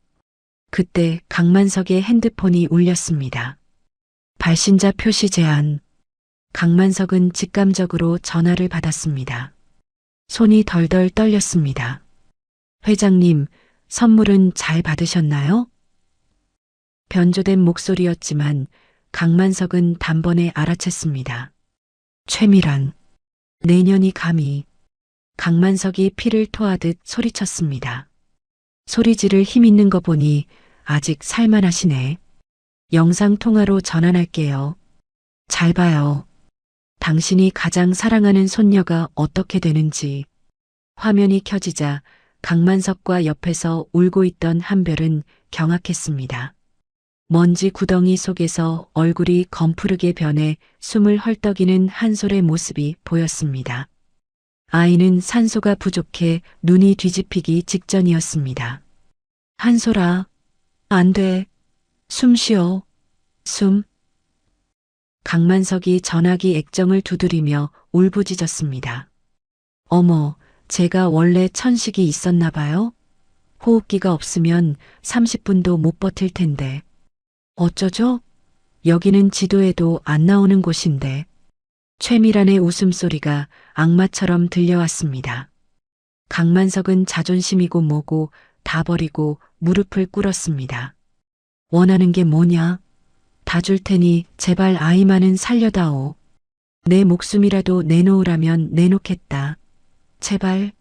그때 강만석의 핸드폰이 울렸습니다. 발신자 표시 제한. 강만석은 직감적으로 전화를 받았습니다. 손이 덜덜 떨렸습니다. 회장님, 선물은 잘 받으셨나요? 변조된 목소리였지만 강만석은 단번에 알아챘습니다. 최미란. 내년이 감히. 강만석이 피를 토하듯 소리쳤습니다. 소리 지를 힘 있는 거 보니 아직 살만하시네. 영상통화로 전환할게요. 잘 봐요. 당신이 가장 사랑하는 손녀가 어떻게 되는지. 화면이 켜지자 강만석과 옆에서 울고 있던 한별은 경악했습니다. 먼지 구덩이 속에서 얼굴이 검푸르게 변해 숨을 헐떡이는 한솔의 모습이 보였습니다. 아이는 산소가 부족해 눈이 뒤집히기 직전이었습니다. 한솔아, 안 돼. 숨 쉬어. 숨. 강만석이 전화기 액정을 두드리며 울부짖었습니다. 어머, 제가 원래 천식이 있었나 봐요? 호흡기가 없으면 30분도 못 버틸 텐데. 어쩌죠? 여기는 지도에도 안 나오는 곳인데. 최미란의 웃음소리가 악마처럼 들려왔습니다. 강만석은 자존심이고 뭐고 다 버리고 무릎을 꿇었습니다. 원하는 게 뭐냐? 다 줄 테니 제발 아이만은 살려다오. 내 목숨이라도 내놓으라면 내놓겠다. 제발.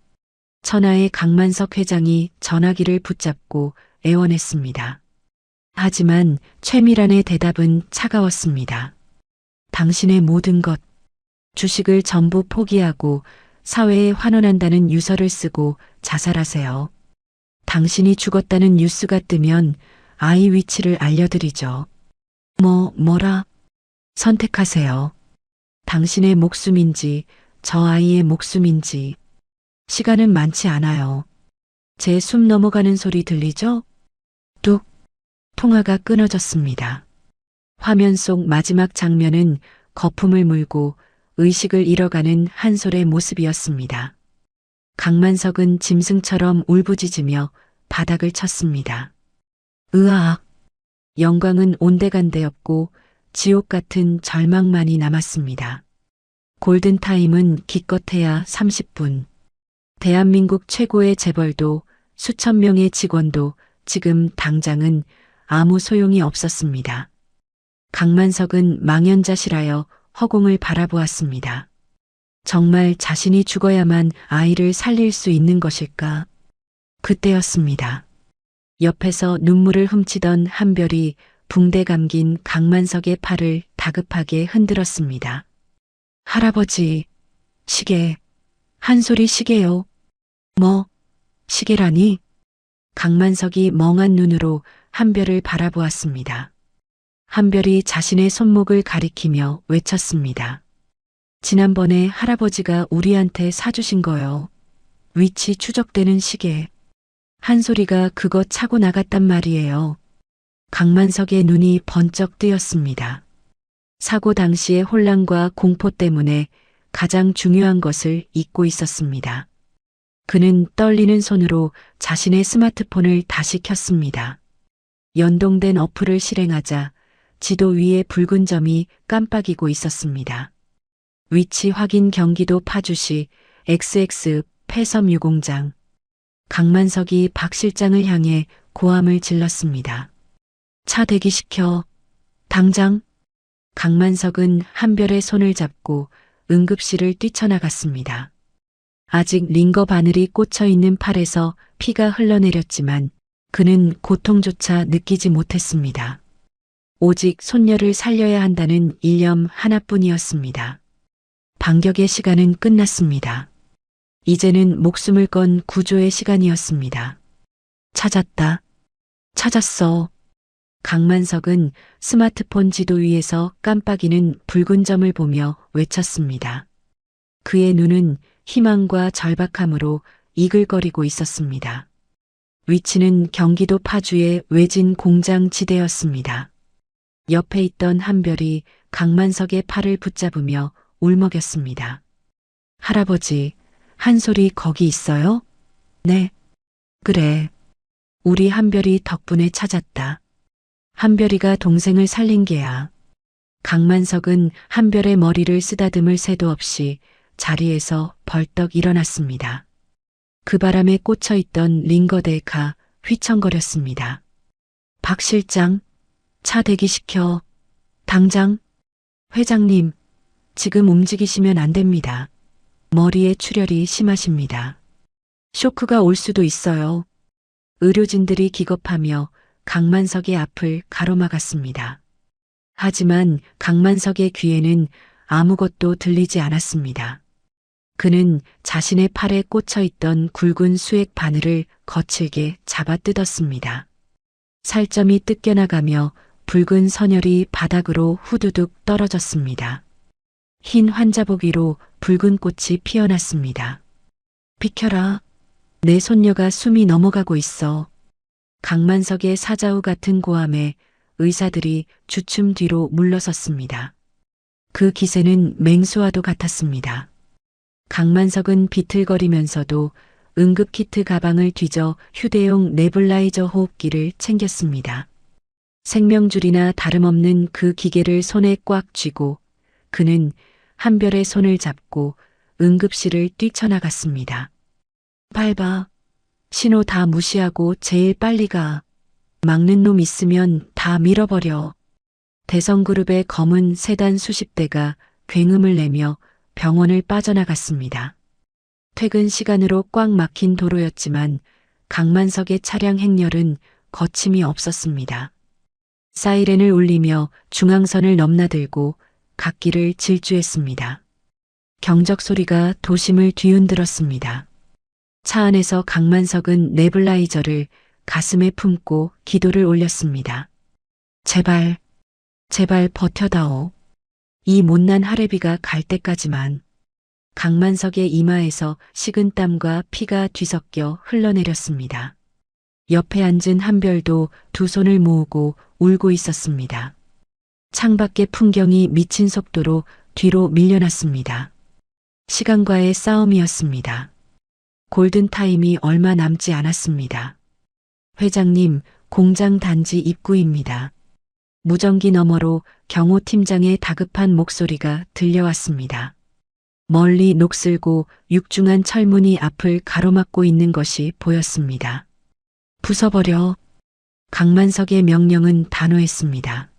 천하의 강만석 회장이 전화기를 붙잡고 애원했습니다. 하지만 최미란의 대답은 차가웠습니다. 당신의 모든 것, 주식을 전부 포기하고 사회에 환원한다는 유서를 쓰고 자살하세요. 당신이 죽었다는 뉴스가 뜨면 아이 위치를 알려드리죠. 뭐라? 선택하세요. 당신의 목숨인지 저 아이의 목숨인지. 시간은 많지 않아요. 제 숨 넘어가는 소리 들리죠? 뚝. 통화가 끊어졌습니다. 화면 속 마지막 장면은 거품을 물고 의식을 잃어가는 한솔의 모습이었습니다. 강만석은 짐승처럼 울부짖으며 바닥을 쳤습니다. 으악. 영광은 온데간데였고 지옥 같은 절망만이 남았습니다. 골든타임은 기껏해야 30분. 대한민국 최고의 재벌도 수천 명의 직원도 지금 당장은 아무 소용이 없었습니다. 강만석은 망연자실하여 허공을 바라보았습니다. 정말 자신이 죽어야만 아이를 살릴 수 있는 것일까? 그때였습니다. 옆에서 눈물을 훔치던 한별이 붕대 감긴 강만석의 팔을 다급하게 흔들었습니다. 할아버지, 시계, 한솔이 시계요. 뭐, 시계라니? 강만석이 멍한 눈으로 한별을 바라보았습니다. 한별이 자신의 손목을 가리키며 외쳤습니다. 지난번에 할아버지가 우리한테 사주신 거요. 위치 추적되는 시계. 한솔이가 그거 차고 나갔단 말이에요. 강만석의 눈이 번쩍 뜨였습니다. 사고 당시의 혼란과 공포 때문에 가장 중요한 것을 잊고 있었습니다. 그는 떨리는 손으로 자신의 스마트폰을 다시 켰습니다. 연동된 어플을 실행하자 지도 위에 붉은 점이 깜빡이고 있었습니다. 위치 확인 경기도 파주시 XX 폐섬 유공장. 강만석이 박 실장을 향해 고함을 질렀습니다. 차 대기시켜. 당장. 강만석은 한별의 손을 잡고 응급실을 뛰쳐나갔습니다. 아직 링거 바늘이 꽂혀 있는 팔에서 피가 흘러내렸지만 그는 고통조차 느끼지 못했습니다. 오직 손녀를 살려야 한다는 일념 하나뿐이었습니다. 반격의 시간은 끝났습니다. 이제는 목숨을 건 구조의 시간이었습니다. 찾았다. 찾았어. 강만석은 스마트폰 지도 위에서 깜빡이는 붉은 점을 보며 외쳤습니다. 그의 눈은 희망과 절박함으로 이글거리고 있었습니다. 위치는 경기도 파주의 외진 공장 지대였습니다. 옆에 있던 한별이 강만석의 팔을 붙잡으며 울먹였습니다. 할아버지, 한솔이 거기 있어요? 네. 그래. 우리 한별이 덕분에 찾았다. 한별이가 동생을 살린 게야. 강만석은 한별의 머리를 쓰다듬을 새도 없이 자리에서 벌떡 일어났습니다. 그 바람에 꽂혀 있던 링거대가 휘청거렸습니다. 박 실장, 차 대기시켜. 당장. 회장님, 지금 움직이시면 안 됩니다. 머리에 출혈이 심하십니다. 쇼크가 올 수도 있어요. 의료진들이 기겁하며 강만석의 앞을 가로막았습니다. 하지만 강만석의 귀에는 아무것도 들리지 않았습니다. 그는 자신의 팔에 꽂혀 있던 굵은 수액 바늘을 거칠게 잡아 뜯었습니다. 살점이 뜯겨나가며 붉은 선혈이 바닥으로 후두둑 떨어졌습니다. 흰 환자복 위로 붉은 꽃이 피어났습니다. 비켜라. 내 손녀가 숨이 넘어가고 있어. 강만석의 사자우 같은 고함에 의사들이 주춤 뒤로 물러섰습니다. 그 기세는 맹수와도 같았습니다. 강만석은 비틀거리면서도 응급키트 가방을 뒤져 휴대용 네블라이저 호흡기를 챙겼습니다. 생명줄이나 다름없는 그 기계를 손에 꽉 쥐고 그는 한별의 손을 잡고 응급실을 뛰쳐나갔습니다. 밟아. 신호 다 무시하고 제일 빨리 가. 막는 놈 있으면 다 밀어버려. 대성그룹의 검은 세단 수십 대가 굉음을 내며 병원을 빠져나갔습니다. 퇴근 시간으로 꽉 막힌 도로였지만 강만석의 차량 행렬은 거침이 없었습니다. 사이렌을 울리며 중앙선을 넘나들고 갓길을 질주했습니다. 경적 소리가 도심을 뒤흔들었습니다. 차 안에서 강만석은 네블라이저를 가슴에 품고 기도를 올렸습니다. 제발, 제발 버텨다오. 이 못난 하레비가 갈 때까지만. 강만석의 이마에서 식은땀과 피가 뒤섞여 흘러내렸습니다. 옆에 앉은 한별도 두 손을 모으고 울고 있었습니다. 창밖의 풍경이 미친 속도로 뒤로 밀려났습니다. 시간과의 싸움이었습니다. 골든타임이 얼마 남지 않았습니다. 회장님, 공장 단지 입구입니다. 무전기 너머로 경호 팀장의 다급한 목소리가 들려왔습니다. 멀리 녹슬고 육중한 철문이 앞을 가로막고 있는 것이 보였습니다. 부숴버려. 강만석의 명령은 단호했습니다.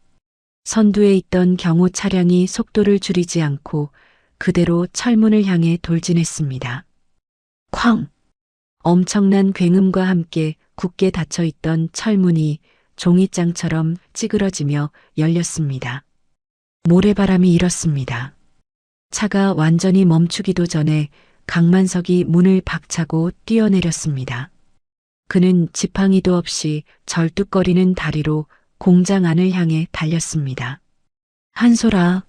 선두에 있던 경호 차량이 속도를 줄이지 않고 그대로 철문을 향해 돌진했습니다. 쾅! 엄청난 굉음과 함께 굳게 닫혀있던 철문이 종이장처럼 찌그러지며 열렸습니다. 모래바람이 일었습니다. 차가 완전히 멈추기도 전에 강만석이 문을 박차고 뛰어내렸습니다. 그는 지팡이도 없이 절뚝거리는 다리로 공장 안을 향해 달렸습니다. 한솔아.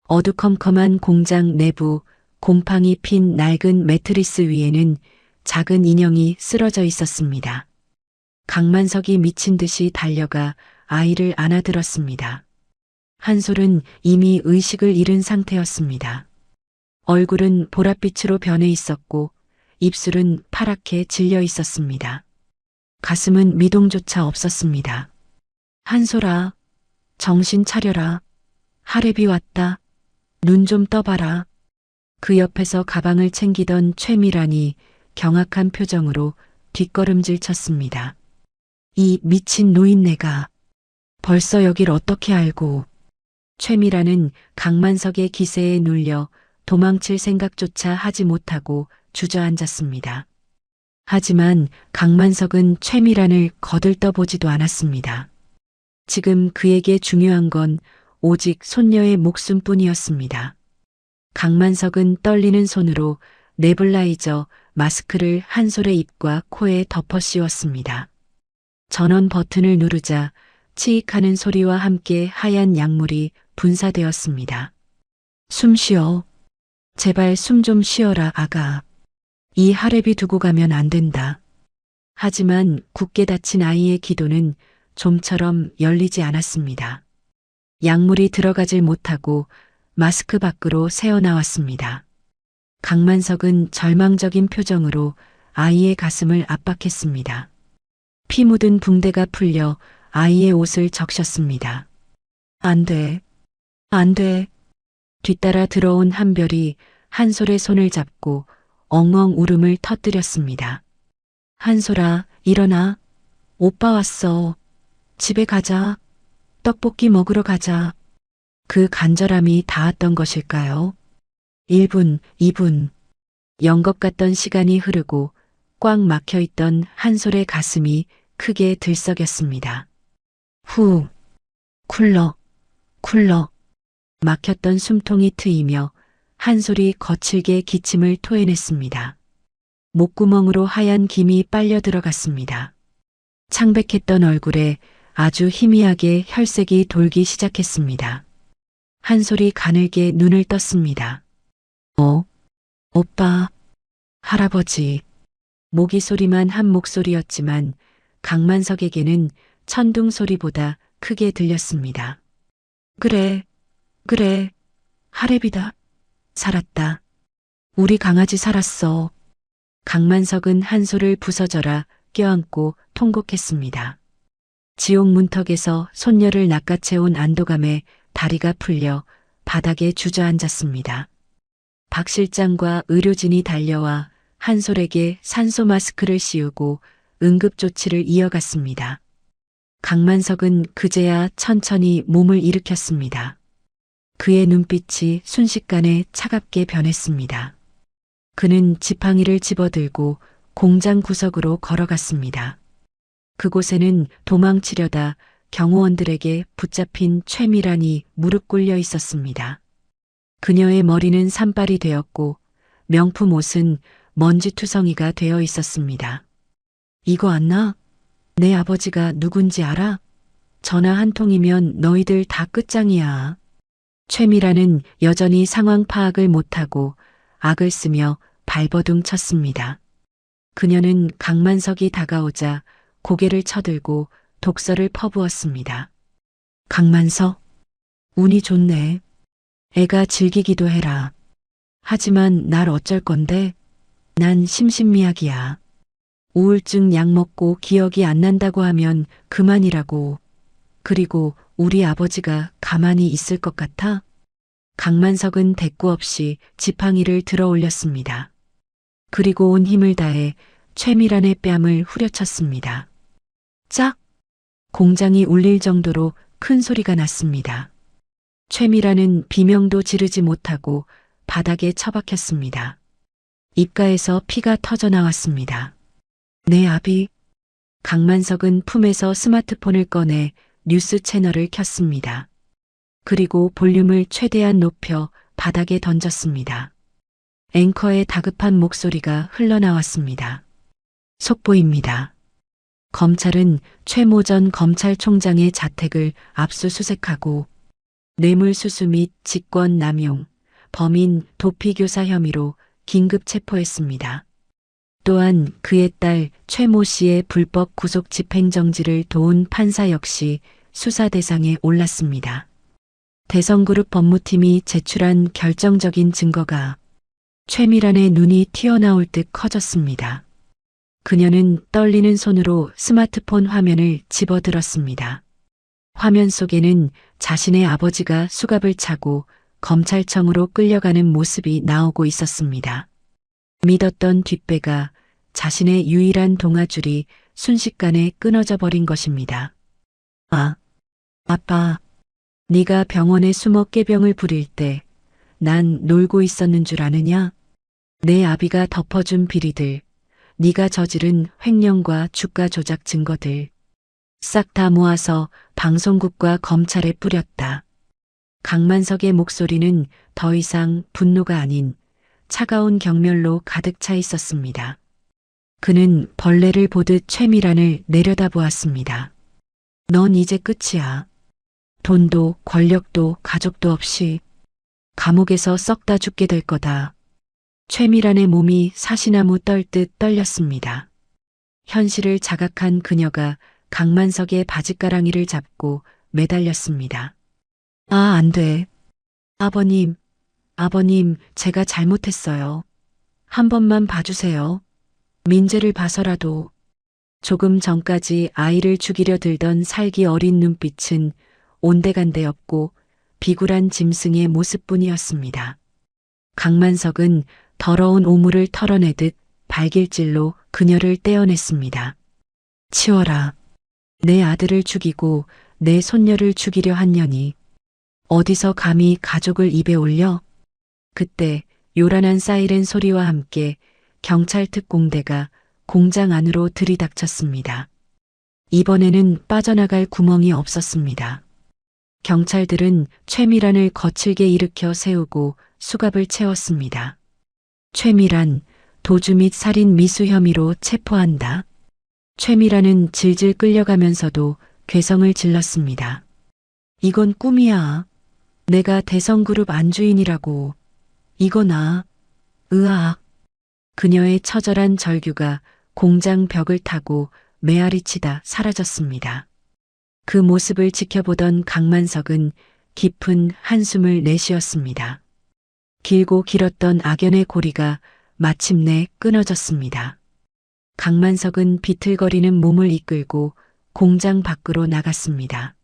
어두컴컴한 공장 내부 곰팡이 핀 낡은 매트리스 위에는 작은 인형이 쓰러져 있었습니다. 강만석이 미친 듯이 달려가 아이를 안아들었습니다. 한솔은 이미 의식을 잃은 상태였습니다. 얼굴은 보랏빛으로 변해 있었고 입술은 파랗게 질려 있었습니다. 가슴은 미동조차 없었습니다. 한솔아, 정신 차려라. 하레비 왔다. 눈 좀 떠봐라. 그 옆에서 가방을 챙기던 최미란이 경악한 표정으로 뒷걸음질 쳤습니다. 이 미친 노인네가 벌써 여길 어떻게 알고. 최미란은 강만석의 기세에 눌려 도망칠 생각조차 하지 못하고 주저앉았습니다. 하지만 강만석은 최미란을 거들떠보지도 않았습니다. 지금 그에게 중요한 건 오직 손녀의 목숨뿐이었습니다. 강만석은 떨리는 손으로 네블라이저 마스크를 한솔의 입과 코에 덮어 씌웠습니다. 전원 버튼을 누르자 치익하는 소리와 함께 하얀 약물이 분사되었습니다. 숨 쉬어. 제발 숨 좀 쉬어라, 아가. 이 하레비 두고 가면 안 된다. 하지만 굳게 닫힌 아이의 기도는 좀처럼 열리지 않았습니다. 약물이 들어가질 못하고 마스크 밖으로 새어나왔습니다. 강만석은 절망적인 표정으로 아이의 가슴을 압박했습니다. 피 묻은 붕대가 풀려 아이의 옷을 적셨습니다. 안 돼. 안 돼. 뒤따라 들어온 한별이 한솔의 손을 잡고 엉엉 울음을 터뜨렸습니다. 한솔아, 일어나. 오빠 왔어. 집에 가자. 떡볶이 먹으러 가자. 그 간절함이 닿았던 것일까요? 1분, 2분. 연것 같던 시간이 흐르고 꽉 막혀 있던 한솔의 가슴이 크게 들썩였습니다. 후, 쿨럭, 쿨럭. 막혔던 숨통이 트이며 한솔이 거칠게 기침을 토해냈습니다. 목구멍으로 하얀 김이 빨려 들어갔습니다. 창백했던 얼굴에 아주 희미하게 혈색이 돌기 시작했습니다. 한솔이 가늘게 눈을 떴습니다. 오빠, 할아버지. 모기 소리만 한 목소리였지만 강만석에게는 천둥 소리보다 크게 들렸습니다. 그래, 그래, 할애비다. 살았다. 우리 강아지 살았어. 강만석은 한솔을 부서져라 껴안고 통곡했습니다. 지옥 문턱에서 손녀를 낚아채운 안도감에 다리가 풀려 바닥에 주저앉았습니다. 박 실장과 의료진이 달려와 한솔에게 산소 마스크를 씌우고 응급조치를 이어갔습니다. 강만석은 그제야 천천히 몸을 일으켰습니다. 그의 눈빛이 순식간에 차갑게 변했습니다. 그는 지팡이를 집어들고 공장 구석으로 걸어갔습니다. 그곳에는 도망치려다 경호원들에게 붙잡힌 최미란이 무릎 꿇려 있었습니다. 그녀의 머리는 산발이 되었고 명품 옷은 먼지투성이가 되어 있었습니다. 이거 안 나? 내 아버지가 누군지 알아? 전화 한 통이면 너희들 다 끝장이야. 최미란은 여전히 상황 파악을 못하고 악을 쓰며 발버둥 쳤습니다. 그녀는 강만석이 다가오자 고개를 쳐들고 독서를 퍼부었습니다. 강만석, 운이 좋네. 애가 즐기기도 해라. 하지만 날 어쩔 건데? 난 심신미약이야. 우울증 약 먹고 기억이 안 난다고 하면 그만이라고. 그리고 우리 아버지가 가만히 있을 것 같아? 강만석은 대꾸 없이 지팡이를 들어 올렸습니다. 그리고 온 힘을 다해 최미란의 뺨을 후려쳤습니다. 짝! 공장이 울릴 정도로 큰 소리가 났습니다. 최미란은 비명도 지르지 못하고 바닥에 처박혔습니다. 입가에서 피가 터져 나왔습니다. 내 아비. 강만석은 품에서 스마트폰을 꺼내 뉴스 채널을 켰습니다. 그리고 볼륨을 최대한 높여 바닥에 던졌습니다. 앵커의 다급한 목소리가 흘러나왔습니다. 속보입니다. 검찰은 최모 전 검찰총장의 자택을 압수수색하고 뇌물수수 및 직권남용, 범인 도피교사 혐의로 긴급 체포했습니다. 또한 그의 딸 최모 씨의 불법 구속 집행정지를 도운 판사 역시 수사 대상에 올랐습니다. 대성그룹 법무팀이 제출한 결정적인 증거가 최미란의 눈이 튀어나올 듯 커졌습니다. 그녀는 떨리는 손으로 스마트폰 화면을 집어들었습니다. 화면 속에는 자신의 아버지가 수갑을 차고 검찰청으로 끌려가는 모습이 나오고 있었습니다. 믿었던 뒷배가 자신의 유일한 동아줄이 순식간에 끊어져 버린 것입니다. 아, 아빠, 네가 병원에 숨어 꾀병을 부릴 때 난 놀고 있었는 줄 아느냐? 내 아비가 덮어준 비리들, 네가 저지른 횡령과 주가 조작 증거들 싹 다 모아서 방송국과 검찰에 뿌렸다. 강만석의 목소리는 더 이상 분노가 아닌 차가운 경멸로 가득 차 있었습니다. 그는 벌레를 보듯 최미란을 내려다보았습니다. 넌 이제 끝이야. 돈도 권력도 가족도 없이 감옥에서 썩다 죽게 될 거다. 최미란의 몸이 사시나무 떨듯 떨렸습니다. 현실을 자각한 그녀가 강만석의 바짓가랑이를 잡고 매달렸습니다. 아, 안 돼. 아버님, 아버님, 제가 잘못했어요. 한 번만 봐주세요. 민재를 봐서라도. 조금 전까지 아이를 죽이려 들던 살기 어린 눈빛은 온데간데 없고 비굴한 짐승의 모습뿐이었습니다. 강만석은 더러운 오물을 털어내듯 발길질로 그녀를 떼어냈습니다. 치워라. 내 아들을 죽이고 내 손녀를 죽이려 한 년이 어디서 감히 가족을 입에 올려? 그때 요란한 사이렌 소리와 함께 경찰 특공대가 공장 안으로 들이닥쳤습니다. 이번에는 빠져나갈 구멍이 없었습니다. 경찰들은 최미란을 거칠게 일으켜 세우고 수갑을 채웠습니다. 최미란, 도주 및 살인 미수 혐의로 체포한다. 최미란은 질질 끌려가면서도 괴성을 질렀습니다. 이건 꿈이야. 내가 대성그룹 안주인이라고. 이거나. 으악. 그녀의 처절한 절규가 공장 벽을 타고 메아리치다 사라졌습니다. 그 모습을 지켜보던 강만석은 깊은 한숨을 내쉬었습니다. 길고 길었던 악연의 고리가 마침내 끊어졌습니다. 강만석은 비틀거리는 몸을 이끌고 공장 밖으로 나갔습니다.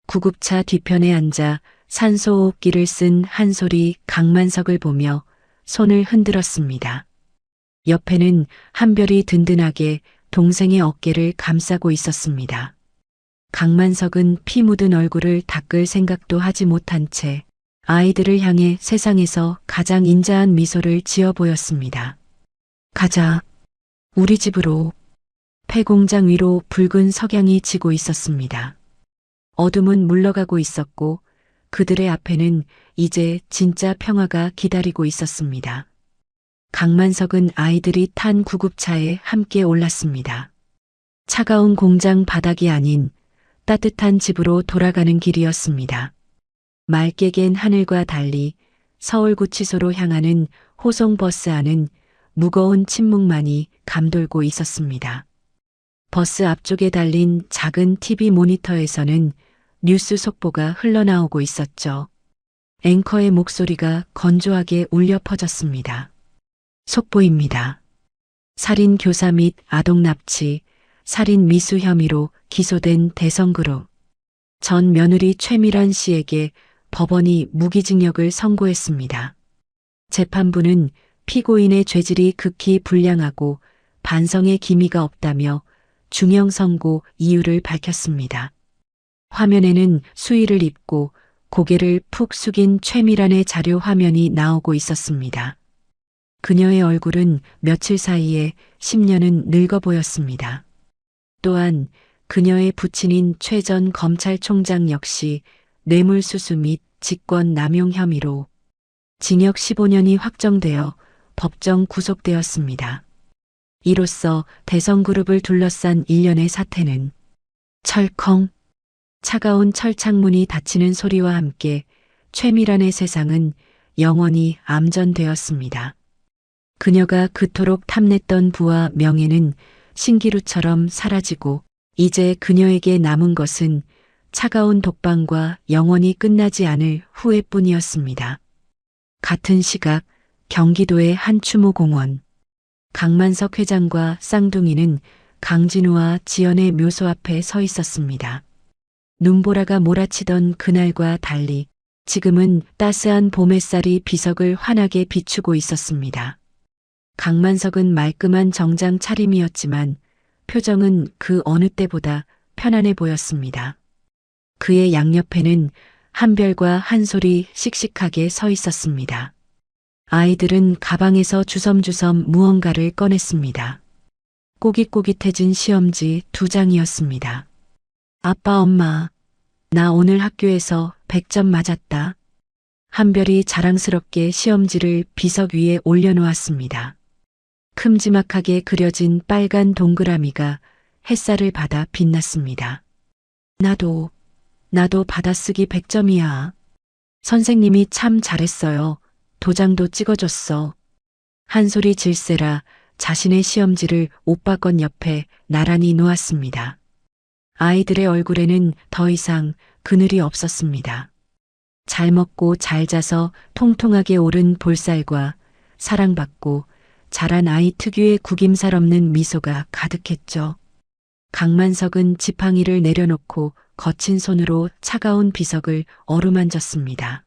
구급차 뒤편에 앉아 산소호흡기를 쓴 한솔이 강만석을 보며 손을 흔들었습니다. 옆에는 한별이 든든하게 동생의 어깨를 감싸고 있었습니다. 강만석은 피 묻은 얼굴을 닦을 생각도 하지 못한 채 아이들을 향해 세상에서 가장 인자한 미소를 지어 보였습니다. 가자. 우리 집으로. 폐공장 위로 붉은 석양이 지고 있었습니다. 어둠은 물러가고 있었고 그들의 앞에는 이제 진짜 평화가 기다리고 있었습니다. 강만석은 아이들이 탄 구급차에 함께 올랐습니다. 차가운 공장 바닥이 아닌 따뜻한 집으로 돌아가는 길이었습니다. 맑게 갠 하늘과 달리 서울구치소로 향하는 호송버스 안은 무거운 침묵만이 감돌고 있었습니다. 버스 앞쪽에 달린 작은 TV 모니터에서는 뉴스 속보가 흘러나오고 있었죠. 앵커의 목소리가 건조하게 울려 퍼졌습니다. 속보입니다. 살인 교사 및 아동 납치, 살인 미수 혐의로 기소된 대성그룹 전 며느리 최미란 씨에게 법원이 무기징역을 선고했습니다. 재판부는 피고인의 죄질이 극히 불량하고 반성의 기미가 없다며 중형 선고 이유를 밝혔습니다. 화면에는 수의를 입고 고개를 푹 숙인 최미란의 자료 화면이 나오고 있었습니다. 그녀의 얼굴은 며칠 사이에 10년은 늙어 보였습니다. 또한 그녀의 부친인 최 전 검찰총장 역시 뇌물수수 및 직권남용 혐의로 징역 15년이 확정되어 법정 구속되었습니다. 이로써 대성그룹을 둘러싼 일련의 사태는 철컹 차가운 철창문이 닫히는 소리와 함께 최미란의 세상은 영원히 암전되었습니다. 그녀가 그토록 탐냈던 부와 명예는 신기루처럼 사라지고 이제 그녀에게 남은 것은 차가운 독방과 영원히 끝나지 않을 후회뿐이었습니다. 같은 시각 경기도의 한 추모공원. 강만석 회장과 쌍둥이는 강진우와 지연의 묘소 앞에 서 있었습니다. 눈보라가 몰아치던 그날과 달리 지금은 따스한 봄 햇살이 비석을 환하게 비추고 있었습니다. 강만석은 말끔한 정장 차림이었지만 표정은 그 어느 때보다 편안해 보였습니다. 그의 양옆에는 한별과 한솔이 씩씩하게 서 있었습니다. 아이들은 가방에서 주섬주섬 무언가를 꺼냈습니다. 꼬깃꼬깃해진 시험지 2장이었습니다. 아빠, 엄마, 나 오늘 학교에서 100점 맞았다. 한별이 자랑스럽게 시험지를 비석 위에 올려놓았습니다. 큼지막하게 그려진 빨간 동그라미가 햇살을 받아 빛났습니다. 나도 받아쓰기 100점이야. 선생님이 참 잘했어요. 도장도 찍어줬어. 한솔이 질세라 자신의 시험지를 옷바건 옆에 나란히 놓았습니다. 아이들의 얼굴에는 더 이상 그늘이 없었습니다. 잘 먹고 잘 자서 통통하게 오른 볼살과 사랑받고 자란 아이 특유의 구김살 없는 미소가 가득했죠. 강만석은 지팡이를 내려놓고 거친 손으로 차가운 비석을 어루만졌습니다.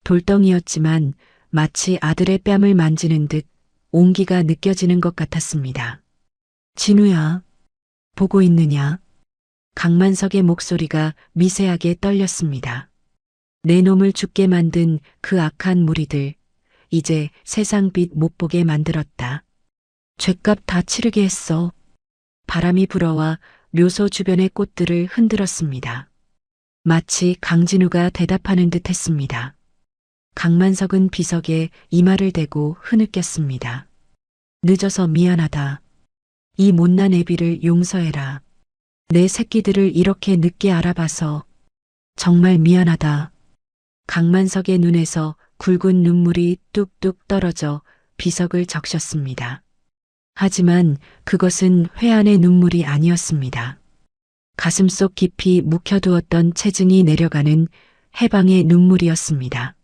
돌덩이였지만 마치 아들의 뺨을 만지는 듯 온기가 느껴지는 것 같았습니다. 진우야, 보고 있느냐? 강만석의 목소리가 미세하게 떨렸습니다. 내 놈을 죽게 만든 그 악한 무리들, 이제 세상 빛 못 보게 만들었다. 죗값 다 치르게 했어. 바람이 불어와 묘소 주변의 꽃들을 흔들었습니다. 마치 강진우가 대답하는 듯 했습니다. 강만석은 비석에 이마를 대고 흐느꼈습니다. 늦어서 미안하다. 이 못난 애비를 용서해라. 내 새끼들을 이렇게 늦게 알아봐서 정말 미안하다. 강만석의 눈에서 굵은 눈물이 뚝뚝 떨어져 비석을 적셨습니다. 하지만 그것은 회한의 눈물이 아니었습니다. 가슴속 깊이 묵혀두었던 체증이 내려가는 해방의 눈물이었습니다.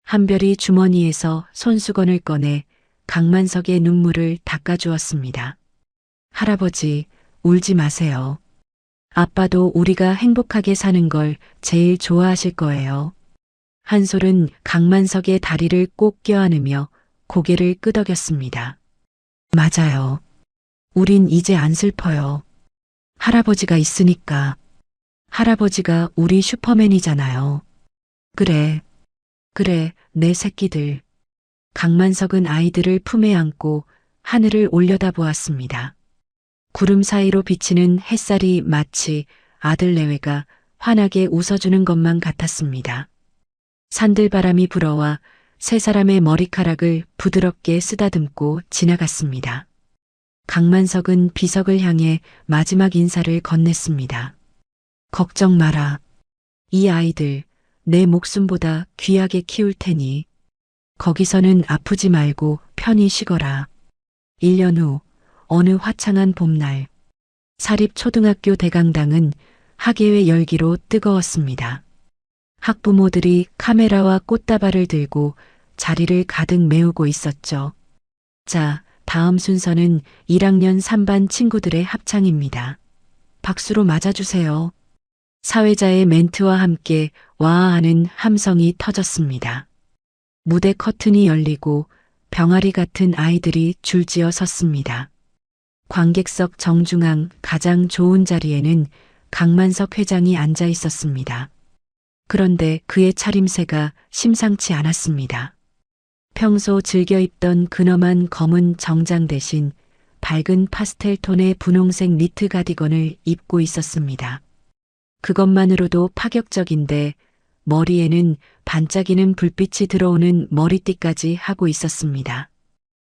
한별이 주머니에서 손수건을 꺼내 강만석의 눈물을 닦아주었습니다. 할아버지, 울지 마세요. 아빠도 우리가 행복하게 사는 걸 제일 좋아하실 거예요. 한솔은 강만석의 다리를 꼭 껴안으며 고개를 끄덕였습니다. 맞아요. 우린 이제 안 슬퍼요. 할아버지가 있으니까. 할아버지가 우리 슈퍼맨이잖아요. 그래, 내 새끼들. 강만석은 아이들을 품에 안고 하늘을 올려다보았습니다. 구름 사이로 비치는 햇살이 마치 아들 내외가 환하게 웃어주는 것만 같았습니다. 산들바람이 불어와 세 사람의 머리카락을 부드럽게 쓰다듬고 지나갔습니다. 강만석은 비석을 향해 마지막 인사를 건넸습니다. 걱정 마라. 이 아이들 내 목숨보다 귀하게 키울 테니 거기서는 아프지 말고 편히 쉬거라. 1년 후 어느 화창한 봄날 사립초등학교 대강당은 학예회 열기로 뜨거웠습니다. 학부모들이 카메라와 꽃다발을 들고 자리를 가득 메우고 있었죠. 자, 다음 순서는 1학년 3반 친구들의 합창입니다. 박수로 맞아주세요. 사회자의 멘트와 함께 와하는 함성이 터졌습니다. 무대 커튼이 열리고 병아리 같은 아이들이 줄지어 섰습니다. 관객석 정중앙 가장 좋은 자리에는 강만석 회장이 앉아 있었습니다. 그런데 그의 차림새가 심상치 않았습니다. 평소 즐겨 입던 근엄한 검은 정장 대신 밝은 파스텔 톤의 분홍색 니트 가디건을 입고 있었습니다. 그것만으로도 파격적인데 머리에는 반짝이는 불빛이 들어오는 머리띠까지 하고 있었습니다.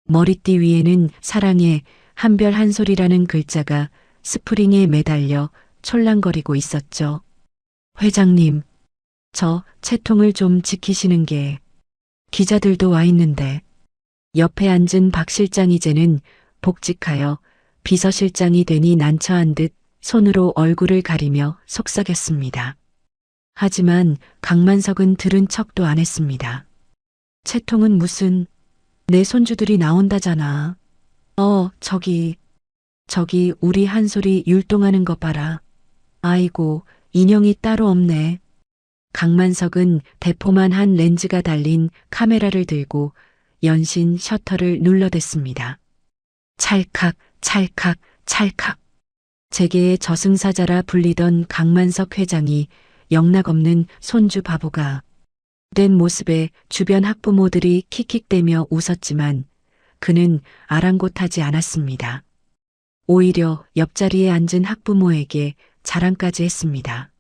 머리띠 위에는 사랑의 한별 한솔이라는 글자가 스프링에 매달려 촐랑거리고 있었죠. 회장님, 저 채통을 좀 지키시는 게 기자들도 와 있는데. 옆에 앉은 박 실장이 이제는 복직하여 비서실장이 되니 난처한 듯 손으로 얼굴을 가리며 속삭였습니다. 하지만 강만석은 들은 척도 안 했습니다. 채통은 무슨, 내 손주들이 나온다잖아. 저기 우리 한솔이 율동하는 거 봐라. 아이고, 인형이 따로 없네. 강만석은 대포만한 렌즈가 달린 카메라를 들고 연신 셔터를 눌러댔습니다. 찰칵, 찰칵, 찰칵. 재계의 저승사자라 불리던 강만석 회장이 영락없는 손주 바보가 된 모습에 주변 학부모들이 킥킥대며 웃었지만 그는 아랑곳하지 않았습니다. 오히려 옆자리에 앉은 학부모에게 자랑까지 했습니다.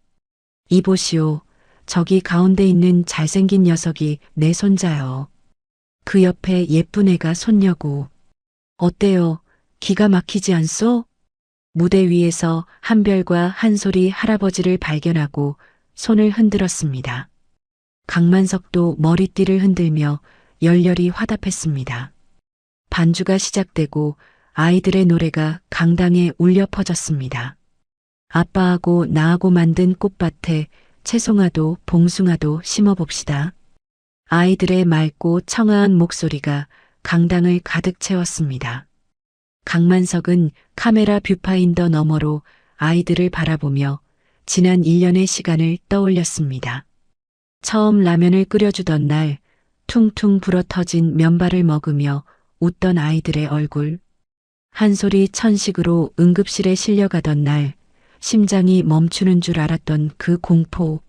이보시오. 저기 가운데 있는 잘생긴 녀석이 내 손자요. 그 옆에 예쁜 애가 손녀고. 어때요? 기가 막히지 않소? 무대 위에서 한별과 한솔이 할아버지를 발견하고 손을 흔들었습니다. 강만석도 머리띠를 흔들며 열렬히 화답했습니다. 반주가 시작되고 아이들의 노래가 강당에 울려 퍼졌습니다. 아빠하고 나하고 만든 꽃밭에 채송화도 봉숭아도 심어봅시다. 아이들의 맑고 청아한 목소리가 강당을 가득 채웠습니다. 강만석은 카메라 뷰파인더 너머로 아이들을 바라보며 지난 1년의 시간을 떠올렸습니다. 처음 라면을 끓여주던 날, 퉁퉁 불어터진 면발을 먹으며 웃던 아이들의 얼굴, 한솔이 천식으로 응급실에 실려가던 날, 심장이 멈추는 줄 알았던 그 공포,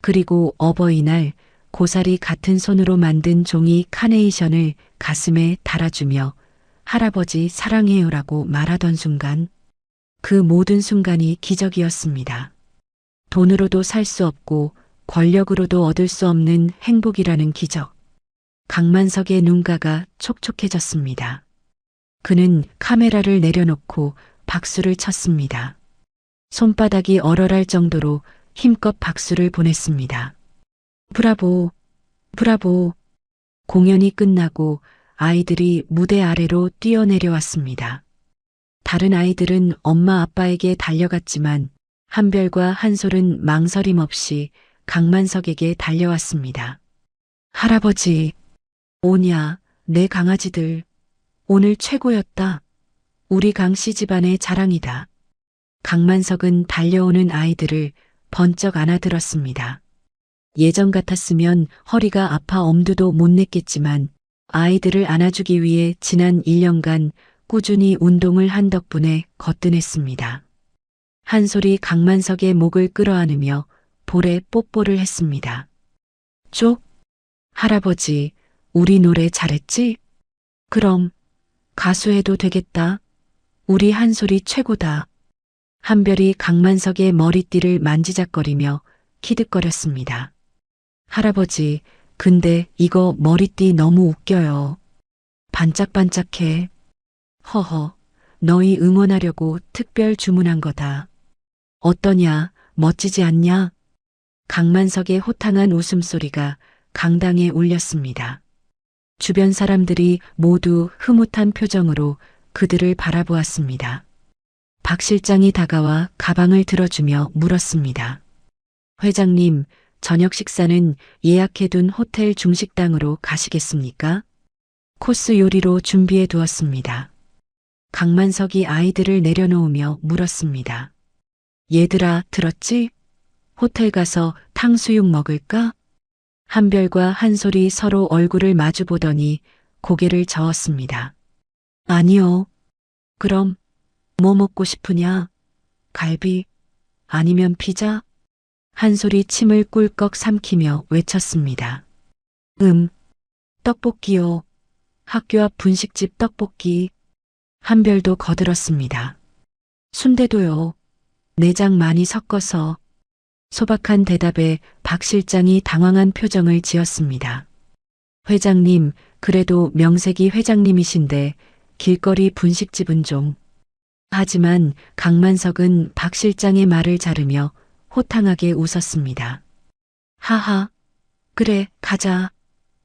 그리고 어버이날 고사리 같은 손으로 만든 종이 카네이션을 가슴에 달아주며 할아버지 사랑해요라고 말하던 순간, 그 모든 순간이 기적이었습니다. 돈으로도 살 수 없고 권력으로도 얻을 수 없는 행복이라는 기적. 강만석의 눈가가 촉촉해졌습니다. 그는 카메라를 내려놓고 박수를 쳤습니다. 손바닥이 얼얼할 정도로 힘껏 박수를 보냈습니다. 브라보, 브라보. 공연이 끝나고 아이들이 무대 아래로 뛰어내려왔습니다. 다른 아이들은 엄마 아빠에게 달려갔지만 한별과 한솔은 망설임 없이 강만석에게 달려왔습니다. 할아버지, 오냐, 내 강아지들. 오늘 최고였다. 우리 강씨 집안의 자랑이다. 강만석은 달려오는 아이들을 번쩍 안아들었습니다. 예전 같았으면 허리가 아파 엄두도 못 냈겠지만 아이들을 안아주기 위해 지난 1년간 꾸준히 운동을 한 덕분에 거뜬했습니다. 한솔이 강만석의 목을 끌어안으며 볼에 뽀뽀를 했습니다. 쪽? 할아버지, 우리 노래 잘했지? 그럼 가수해도 되겠다. 우리 한솔이 최고다. 한별이 강만석의 머리띠를 만지작거리며 키득거렸습니다. 할아버지, 근데 이거 머리띠 너무 웃겨요. 반짝반짝해. 허허, 너희 응원하려고 특별 주문한 거다. 어떠냐, 멋지지 않냐? 강만석의 호탕한 웃음소리가 강당에 울렸습니다. 주변 사람들이 모두 흐뭇한 표정으로 그들을 바라보았습니다. 박 실장이 다가와 가방을 들어주며 물었습니다. 회장님, 저녁 식사는 예약해둔 호텔 중식당으로 가시겠습니까? 코스 요리로 준비해 두었습니다. 강만석이 아이들을 내려놓으며 물었습니다. 얘들아, 들었지? 호텔 가서 탕수육 먹을까? 한별과 한솔이 서로 얼굴을 마주보더니 고개를 저었습니다. 아니요. 그럼 뭐 먹고 싶으냐? 갈비? 아니면 피자? 한솔이 침을 꿀꺽 삼키며 외쳤습니다. 떡볶이요. 학교 앞 분식집 떡볶이. 한별도 거들었습니다. 순대도요. 내장 많이 섞어서. 소박한 대답에 박 실장이 당황한 표정을 지었습니다. 회장님, 그래도 명색이 회장님이신데 길거리 분식집은 좀. 하지만 강만석은 박 실장의 말을 자르며 호탕하게 웃었습니다. 하하, 그래, 가자.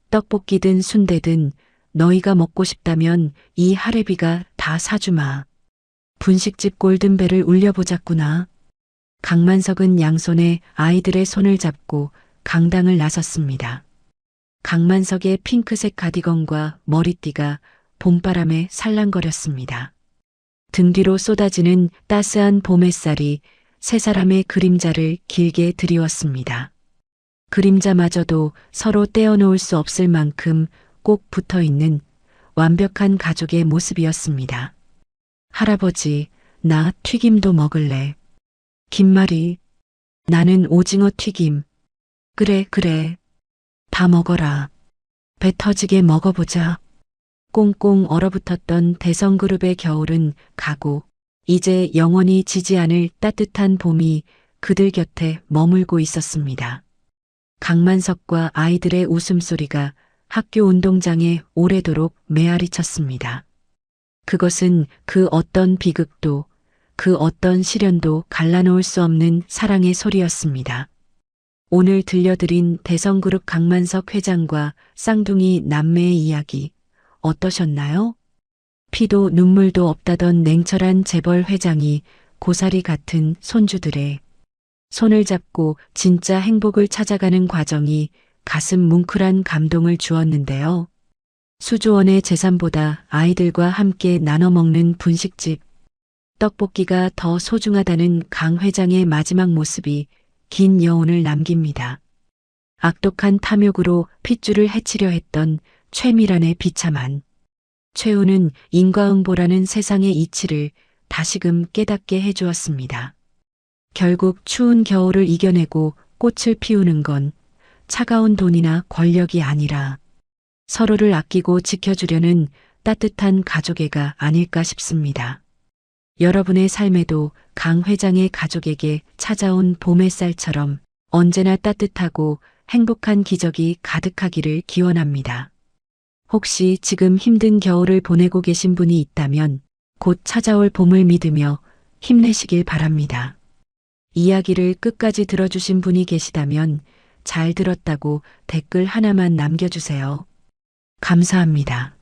떡볶이든 순대든 너희가 먹고 싶다면 이 할애비가 다 사주마. 분식집 골든벨을 울려보자꾸나. 강만석은 양손에 아이들의 손을 잡고 강당을 나섰습니다. 강만석의 핑크색 가디건과 머리띠가 봄바람에 살랑거렸습니다. 등 뒤로 쏟아지는 따스한 봄 햇살이 세 사람의 그림자를 길게 드리웠습니다. 그림자마저도 서로 떼어놓을 수 없을 만큼 꼭 붙어있는 완벽한 가족의 모습이었습니다. 할아버지, 나 튀김도 먹을래. 김말이, 나는 오징어 튀김. 그래, 그래. 다 먹어라. 배 터지게 먹어보자. 꽁꽁 얼어붙었던 대성그룹의 겨울은 가고 이제 영원히 지지 않을 따뜻한 봄이 그들 곁에 머물고 있었습니다. 강만석과 아이들의 웃음소리가 학교 운동장에 오래도록 메아리 쳤습니다. 그것은 그 어떤 비극도 그 어떤 시련도 갈라놓을 수 없는 사랑의 소리였습니다. 오늘 들려드린 대성그룹 강만석 회장과 쌍둥이 남매의 이야기 어떠셨나요? 피도 눈물도 없다던 냉철한 재벌 회장이 고사리 같은 손주들의 손을 잡고 진짜 행복을 찾아가는 과정이 가슴 뭉클한 감동을 주었는데요. 수조원의 재산보다 아이들과 함께 나눠 먹는 분식집, 떡볶이가 더 소중하다는 강 회장의 마지막 모습이 긴 여운을 남깁니다. 악독한 탐욕으로 핏줄을 해치려 했던 최미란의 비참한 최후는 인과응보라는 세상의 이치를 다시금 깨닫게 해주었습니다. 결국 추운 겨울을 이겨내고 꽃을 피우는 건 차가운 돈이나 권력이 아니라 서로를 아끼고 지켜주려는 따뜻한 가족애가 아닐까 싶습니다. 여러분의 삶에도 강 회장의 가족에게 찾아온 봄 햇살처럼 언제나 따뜻하고 행복한 기적이 가득하기를 기원합니다. 혹시 지금 힘든 겨울을 보내고 계신 분이 있다면 곧 찾아올 봄을 믿으며 힘내시길 바랍니다. 이야기를 끝까지 들어주신 분이 계시다면 잘 들었다고 댓글 하나만 남겨주세요. 감사합니다.